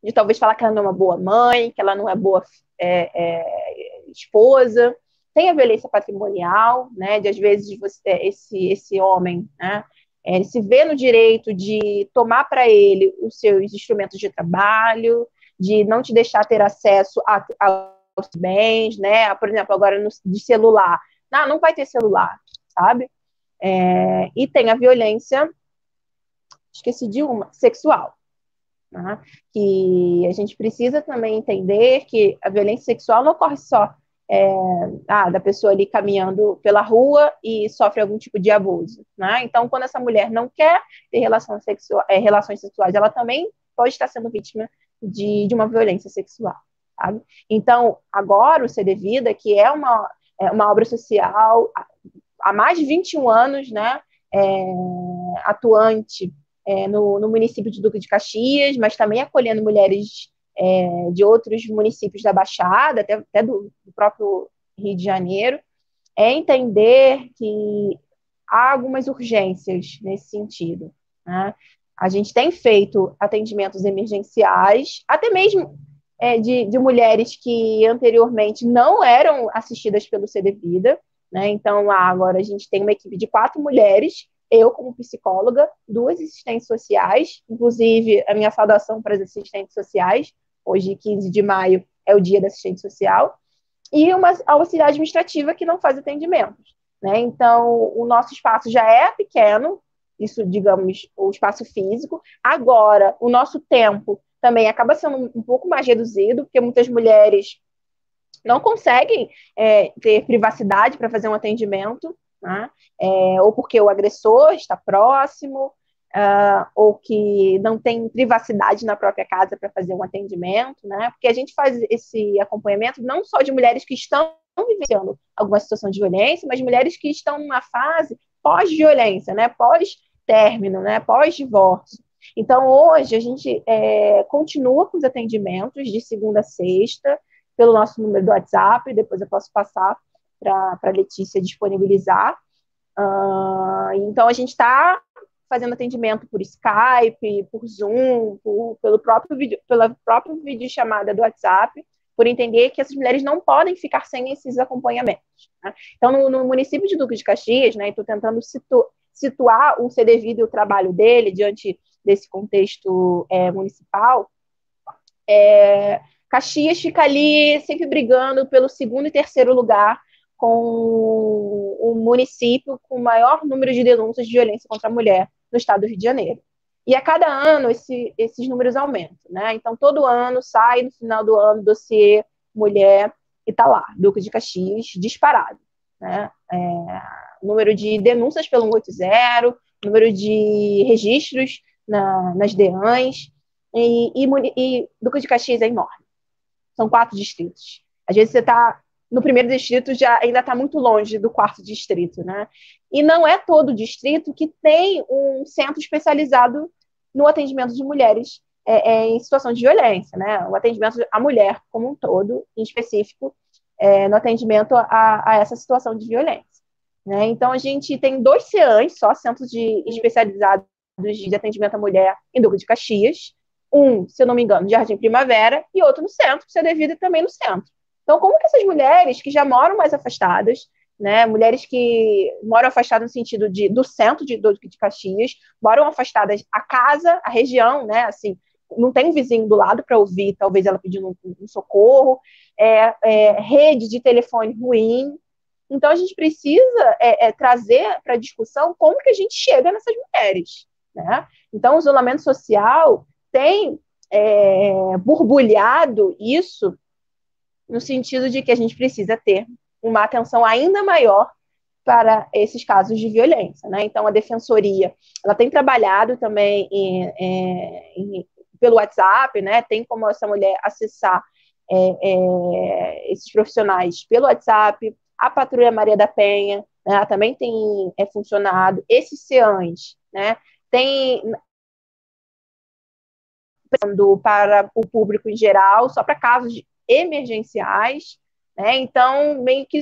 de talvez falar que ela não é uma boa mãe, que ela não é boa esposa. Tem a violência patrimonial, né, de às vezes esse homem, né, ele se vê no direito de tomar para ele os seus instrumentos de trabalho, de não te deixar ter acesso aos bens, né? Por exemplo, agora de celular. Não vai ter celular, sabe? E tem a violência, esqueci de uma, sexual. Né? Que a gente precisa também entender que a violência sexual não ocorre só da pessoa ali caminhando pela rua e sofre algum tipo de abuso. Né? Então, quando essa mulher não quer ter relações sexuais, ela também pode estar sendo vítima de uma violência sexual. Sabe? Então, agora o CD Vida, que é uma obra social há mais de 21 anos, né, atuante no município de Duque de Caxias, mas também acolhendo mulheres de outros municípios da Baixada, até do próprio Rio de Janeiro, é entender que há algumas urgências nesse sentido, né? A gente tem feito atendimentos emergenciais, até mesmo de mulheres que anteriormente não eram assistidas pelo CDVida, né? Então, agora a gente tem uma equipe de 4 mulheres, eu como psicóloga, 2 assistentes sociais, inclusive a minha saudação para as assistentes sociais, hoje, 15 de maio, é o dia da assistente social, e uma auxiliar administrativa que não faz atendimentos, né? Então, o nosso espaço já é pequeno, isso, digamos, o espaço físico. Agora, o nosso tempo também acaba sendo um pouco mais reduzido, porque muitas mulheres não conseguem ter privacidade para fazer um atendimento, né? Ou porque o agressor está próximo, ou que não tem privacidade na própria casa para fazer um atendimento, né? Porque a gente faz esse acompanhamento não só de mulheres que estão vivenciando alguma situação de violência, mas mulheres que estão numa fase pós-violência, né? Pós-término, né? Pós-divórcio. Então, hoje, a gente continua com os atendimentos de segunda a sexta, pelo nosso número do WhatsApp, depois eu posso passar para a Letícia disponibilizar. Então, a gente está fazendo atendimento por Skype, por Zoom, pela própria videochamada do WhatsApp, por entender que essas mulheres não podem ficar sem esses acompanhamentos, né? Então, no município de Duque de Caxias, né, estou tentando situar o CDVida e o trabalho dele diante desse contexto municipal. Caxias fica ali sempre brigando pelo segundo e terceiro lugar com o município com o maior número de denúncias de violência contra a mulher no estado do Rio de Janeiro. E a cada ano esses números aumentam, né? Então, todo ano sai no final do ano dossiê mulher e está lá, Duque de Caxias, disparado, né? Número de denúncias pelo 180, número de registros nas DEANs, e Duque de Caxias é enorme. São 4 distritos. Às vezes você está no primeiro distrito, já ainda está muito longe do 4º distrito, né? E não é todo distrito que tem um centro especializado no atendimento de mulheres em situação de violência, né? O atendimento à mulher como um todo, em específico, no atendimento a essa situação de violência, né? Então, a gente tem 2 CEANs, só centros especializados de atendimento à mulher em Duque de Caxias, um, se eu não me engano, de Jardim Primavera, e outro no centro, que é devido também no centro. Então, como que essas mulheres que já moram mais afastadas, né, mulheres que moram afastadas no sentido do centro de Caxias, moram afastadas a casa, a região, né, assim, não tem um vizinho do lado para ouvir, talvez ela pedindo um socorro, rede de telefone ruim. Então, a gente precisa trazer para a discussão como que a gente chega nessas mulheres, né? Então, o isolamento social tem borbulhado isso no sentido de que a gente precisa ter uma atenção ainda maior para esses casos de violência, né? Então, a Defensoria, ela tem trabalhado também pelo WhatsApp, né? Tem como essa mulher acessar esses profissionais pelo WhatsApp. A Patrulha Maria da Penha, né? Ela também tem funcionado. Esses CEANs, né? Tem para o público em geral, só para casos emergenciais, né? Então, meio que,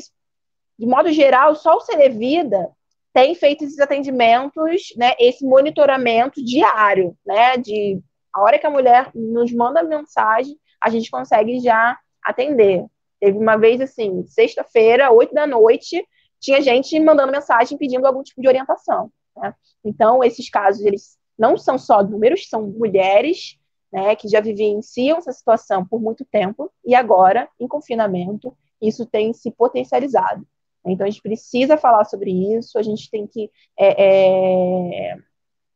de modo geral, só o CDVida tem feito esses atendimentos, né? Esse monitoramento diário, né? De a hora que a mulher nos manda mensagem, a gente consegue já atender. Teve uma vez, assim, sexta-feira, 8 da noite, tinha gente mandando mensagem pedindo algum tipo de orientação, né? Então, esses casos, eles não são só números, são mulheres, né, que já vivenciam essa situação por muito tempo, e agora, em confinamento, isso tem se potencializado. Então, a gente precisa falar sobre isso, a gente tem que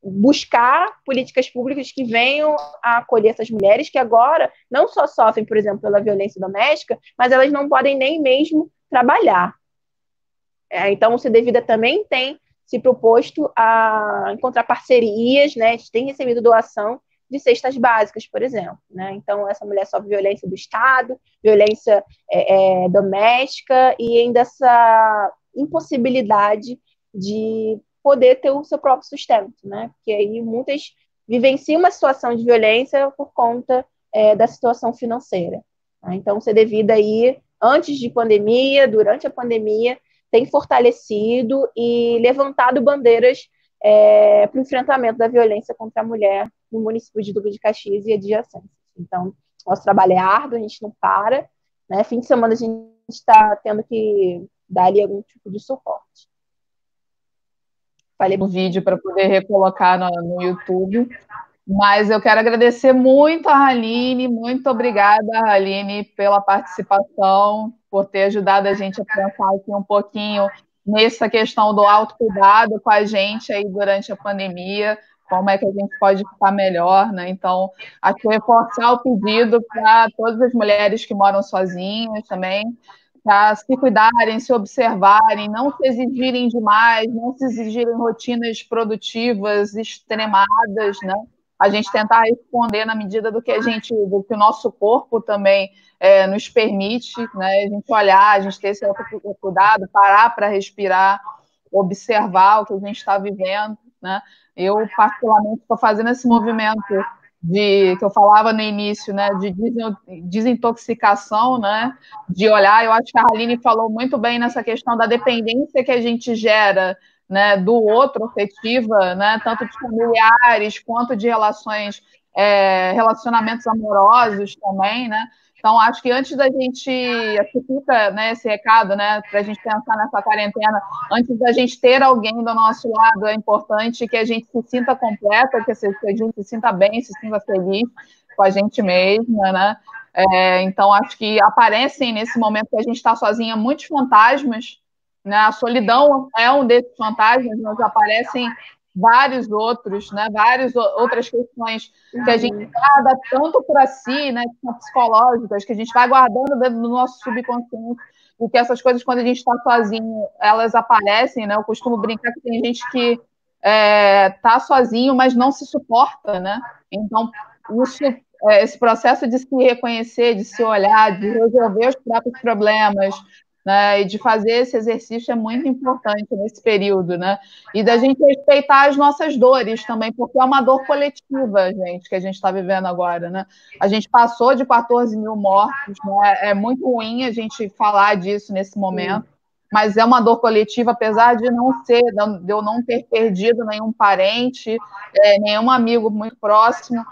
buscar políticas públicas que venham a acolher essas mulheres que agora não só sofrem, por exemplo, pela violência doméstica, mas elas não podem nem mesmo trabalhar. Então, o CDVida também tem se proposto a encontrar parcerias, né? A gente tem recebido doação de cestas básicas, por exemplo, né? Então, essa mulher sofre violência do Estado, violência doméstica, e ainda impossibilidade de poder ter o seu próprio sustento, né? Porque aí muitas vivenciam uma situação de violência por conta da situação financeira. Tá? Então, o CDVida aí, antes de pandemia, durante a pandemia, tem fortalecido e levantado bandeiras para o enfrentamento da violência contra a mulher no município de Duque de Caxias e adjacências. Então, nosso trabalho é árduo, a gente não para, né? Fim de semana a gente está tendo que dar ali algum tipo de suporte. Falei o vídeo para poder recolocar no YouTube, mas eu quero agradecer muito a Haline, muito obrigada, Haline, pela participação, por ter ajudado a gente a pensar aqui um pouquinho nessa questão do autocuidado com a gente aí durante a pandemia, como é que a gente pode ficar melhor, né? Então, acho que reforçar o pedido para todas as mulheres que moram sozinhas também, para se cuidarem, se observarem, não se exigirem demais, não se exigirem rotinas produtivas extremadas, né? A gente tentar responder na medida do que o nosso corpo também nos permite, né? A gente olhar, a gente ter esse cuidado, parar para respirar, observar o que a gente está vivendo, né? Eu, particularmente, estou fazendo esse movimento que eu falava no início, né, de desintoxicação, né, de olhar. Eu acho que a Haline falou muito bem nessa questão da dependência que a gente gera, né, do outro, afetiva, né, tanto de familiares quanto de relacionamentos amorosos também, né. Então, acho que antes da gente, aqui fica, né, esse recado, né, para a gente pensar nessa quarentena, antes da gente ter alguém do nosso lado, é importante que a gente se sinta completa, que a gente se sinta bem, se sinta feliz com a gente mesma, né? Então, acho que aparecem nesse momento que a gente está sozinha muitos fantasmas, né? A solidão é um desses fantasmas, mas aparecem vários outros, né? Várias outras questões que a gente guarda tanto para si, né? Que são psicológicas, que a gente vai guardando dentro do nosso subconsciente, e que essas coisas, quando a gente está sozinho, elas aparecem, né? Eu costumo brincar que tem gente que está sozinho, mas não se suporta, né? Então, esse processo de se reconhecer, de se olhar, de resolver os próprios problemas, né, e de fazer esse exercício é muito importante nesse período, né? E da gente respeitar as nossas dores também, porque é uma dor coletiva, gente, que a gente está vivendo agora, né? A gente passou de 14 mil mortos, né? É muito ruim a gente falar disso nesse momento, mas é uma dor coletiva, apesar de eu não ter perdido nenhum parente, nenhum amigo muito próximo,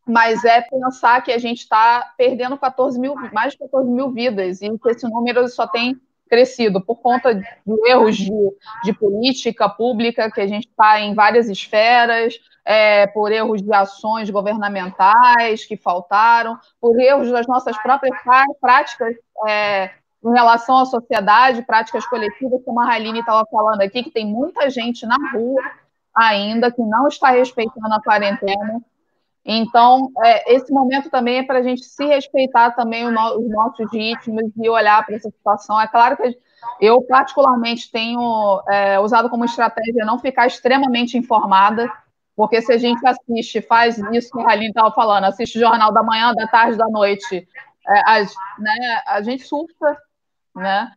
mas é pensar que a gente está perdendo mais de 14 mil vidas, e que esse número só tem crescido por conta de erros de política pública, que a gente está em várias esferas, por erros de ações governamentais que faltaram, por erros das nossas próprias práticas em relação à sociedade, práticas coletivas, como a Haline estava falando aqui, que tem muita gente na rua ainda que não está respeitando a quarentena. Então, esse momento também é para a gente se respeitar também os nossos ritmos e olhar para essa situação. É claro que eu, particularmente, tenho usado como estratégia não ficar extremamente informada, porque se a gente assiste, faz isso que a Aline estava falando, assiste o Jornal da Manhã, da tarde, da noite, a gente surta, né?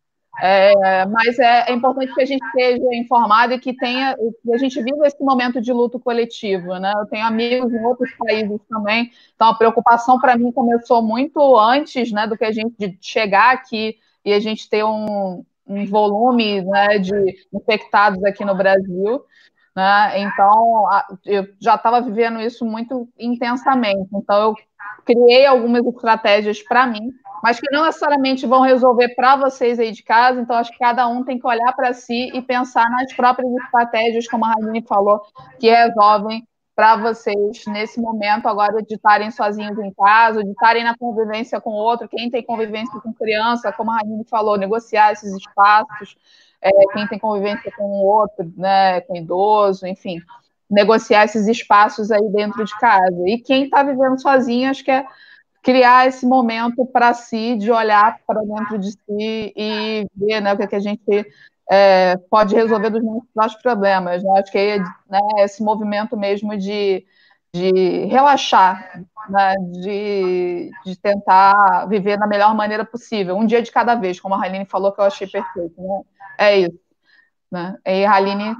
Mas é importante que a gente esteja informado e que a gente viva esse momento de luto coletivo, né? Eu tenho amigos em outros países também, então a preocupação para mim começou muito antes, né, do que a gente de chegar aqui e a gente ter um volume, né, de infectados aqui no Brasil, né? Então eu já estava vivendo isso muito intensamente, então eu criei algumas estratégias para mim, mas que não necessariamente vão resolver para vocês aí de casa. Então, acho que cada um tem que olhar para si e pensar nas próprias estratégias, como a Raine falou, que resolvem para vocês nesse momento agora de estarem sozinhos em casa, de estarem na convivência com o outro. Quem tem convivência com criança, como a Raine falou, negociar esses espaços. Quem tem convivência com o outro, né, com idoso, enfim, negociar esses espaços aí dentro de casa. E quem está vivendo sozinho, acho que é criar esse momento para si, de olhar para dentro de si e ver, né, o que a gente pode resolver dos nossos problemas. Né? Acho que esse movimento mesmo de relaxar, né, de tentar viver da melhor maneira possível, um dia de cada vez, como a Raline falou, que eu achei perfeito. Né? É isso. Né? E, Raline,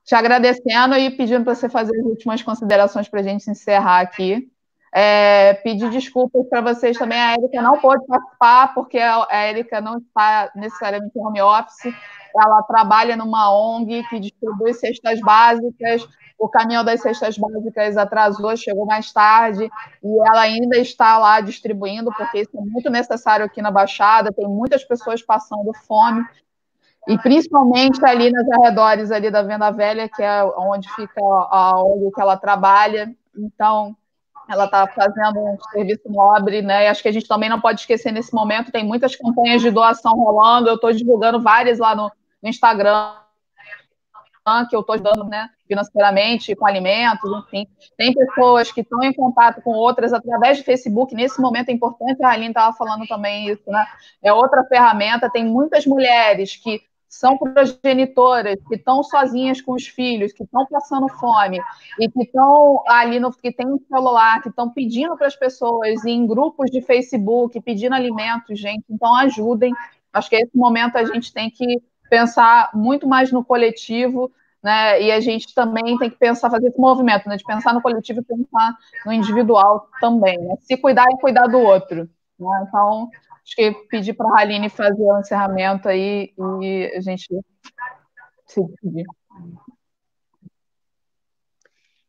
te agradecendo e pedindo para você fazer as últimas considerações para a gente encerrar aqui. Pedir desculpas para vocês também. A Érica não pôde participar, porque a Érica não está necessariamente em home office. Ela trabalha numa ONG que distribui cestas básicas. O caminhão das cestas básicas atrasou, chegou mais tarde, e ela ainda está lá distribuindo, porque isso é muito necessário aqui na Baixada. Tem muitas pessoas passando fome. E principalmente ali nos arredores ali da Venda Velha, que é onde fica a ONG que ela trabalha. Então, ela está fazendo um serviço nobre, né? E acho que a gente também não pode esquecer nesse momento, tem muitas campanhas de doação rolando, eu estou divulgando várias lá no Instagram, que eu estou ajudando, né, financeiramente, com alimentos, enfim. Tem pessoas que estão em contato com outras através de Facebook. Nesse momento é importante, a Aline estava falando também isso, né? É outra ferramenta. Tem muitas mulheres que são progenitoras, que estão sozinhas com os filhos, que estão passando fome e que estão ali que tem um celular, que estão pedindo para as pessoas em grupos de Facebook, pedindo alimentos, gente. Então ajudem. Acho que esse momento a gente tem que pensar muito mais no coletivo, né? E a gente também tem que pensar, fazer esse movimento, né? De pensar no coletivo e pensar no individual também, né? Se cuidar e cuidar do outro. Né? Então, acho que pedir para a Aline fazer o encerramento aí e a gente se despedir.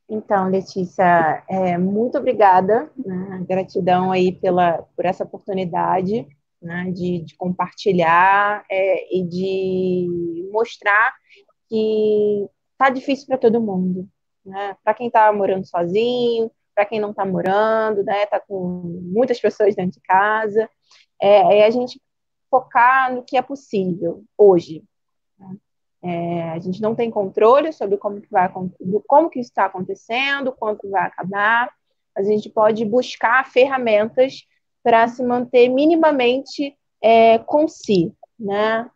Então, Letícia, muito obrigada, né? Gratidão aí por essa oportunidade, né? De compartilhar e de mostrar que tá difícil para todo mundo, né? Para quem está morando sozinho, para quem não está morando, né? Tá com muitas pessoas dentro de casa, é a gente focar no que é possível hoje. Né? A gente não tem controle sobre como que isso está acontecendo, quanto vai acabar. A gente pode buscar ferramentas para se manter minimamente com si, né?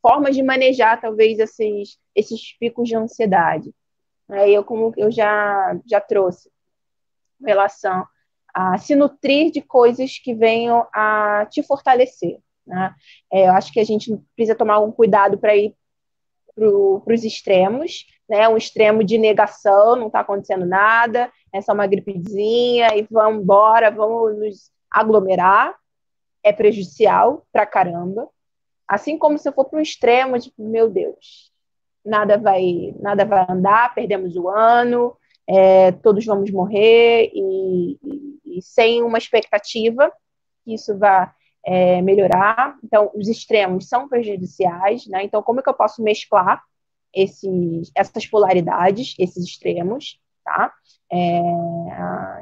Formas de manejar talvez esses picos de ansiedade. Como eu já trouxe em relação a se nutrir de coisas que venham a te fortalecer. Né? Eu acho que a gente precisa tomar um cuidado para ir para os extremos, né? Um extremo de negação, não está acontecendo nada, é só uma gripezinha e vamos embora, vamos nos aglomerar, é prejudicial pra caramba. Assim como se eu for para um extremo, tipo, meu Deus, nada vai andar, perdemos o ano, todos vamos morrer e sem uma expectativa que isso vá melhorar. Então, os extremos são prejudiciais, né? Então, como é que eu posso mesclar essas polaridades, esses extremos, tá?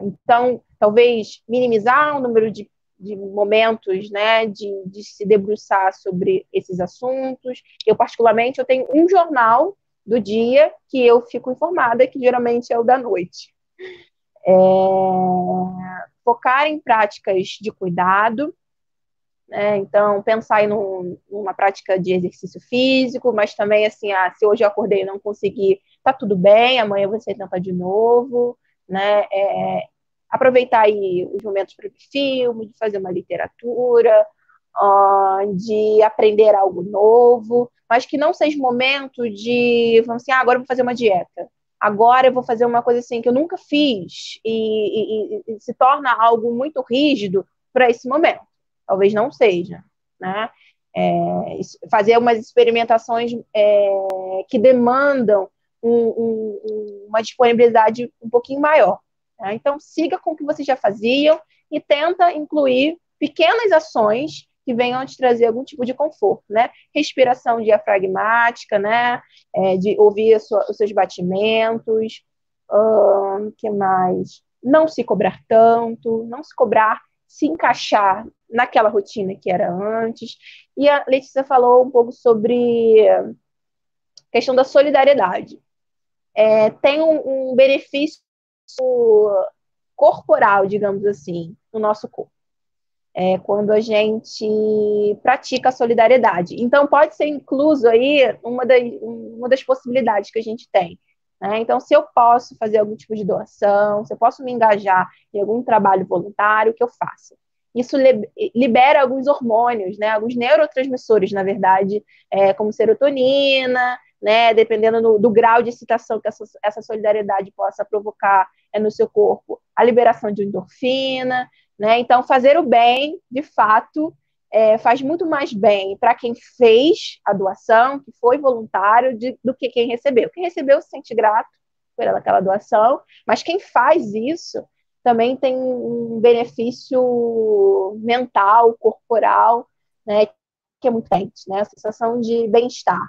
Então, talvez minimizar o número de momentos, né, de se debruçar sobre esses assuntos. Particularmente, eu tenho um jornal do dia que eu fico informada, que geralmente é o da noite. Focar em práticas de cuidado, né? Então, pensar em numa prática de exercício físico, mas também, assim, se hoje eu acordei e não consegui, tá tudo bem, amanhã você tenta de novo, né? Aproveitar aí os momentos para ver filme, de fazer uma literatura, de aprender algo novo, mas que não seja momento de, vamos assim, agora eu vou fazer uma dieta, agora eu vou fazer uma coisa assim que eu nunca fiz e se torna algo muito rígido para esse momento. Talvez não seja, né? Fazer umas experimentações que demandam uma disponibilidade um pouquinho maior. Né? Então, siga com o que vocês já faziam e tenta incluir pequenas ações que venham te trazer algum tipo de conforto, né? Respiração diafragmática, né? De ouvir os seus batimentos, que mais? Não se cobrar tanto, não se cobrar, se encaixar naquela rotina que era antes. E a Letícia falou um pouco sobre a questão da solidariedade. Tem um benefício corporal, digamos assim, no nosso corpo. Quando a gente pratica a solidariedade. Então, pode ser incluso aí uma das possibilidades que a gente tem. né? Então, se eu posso fazer algum tipo de doação, se eu posso me engajar em algum trabalho voluntário, o que eu faço? Isso libera alguns hormônios, né? Alguns neurotransmissores, na verdade, como serotonina, né? Dependendo do grau de excitação que essa solidariedade possa provocar no seu corpo, a liberação de endorfina, né? Então, fazer o bem, de fato, faz muito mais bem para quem fez a doação, que foi voluntário, do que quem recebeu. Quem recebeu se sente grato por aquela doação, mas quem faz isso também tem um benefício mental, corporal, né, que é muito potente, né, a sensação de bem-estar.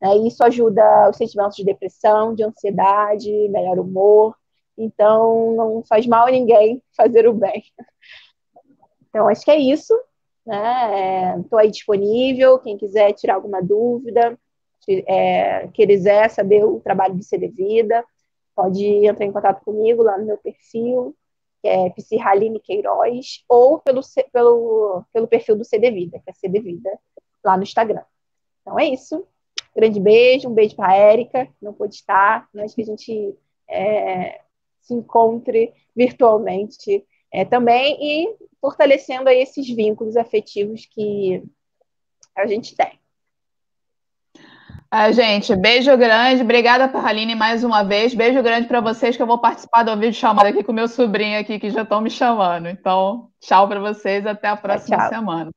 Né, e isso ajuda os sentimentos de depressão, de ansiedade, melhor humor. Então, não faz mal a ninguém fazer o bem. Então, acho que é isso. Estou aí disponível, quem quiser tirar alguma dúvida, quiser saber o trabalho do CD Vida, pode entrar em contato comigo lá no meu perfil, que é Psihaline Queiroz, ou pelo perfil do CD Vida, que é CD Vida, lá no Instagram. Então é isso. Grande beijo, um beijo para a Érica, que não pôde estar, mas que a gente se encontre virtualmente também e fortalecendo aí esses vínculos afetivos que a gente tem. Gente, beijo grande. Obrigada, Parraline, mais uma vez. Beijo grande para vocês, que eu vou participar do vídeo chamado aqui com meu sobrinho aqui, que já estão me chamando. Então, tchau para vocês. Até a próxima semana.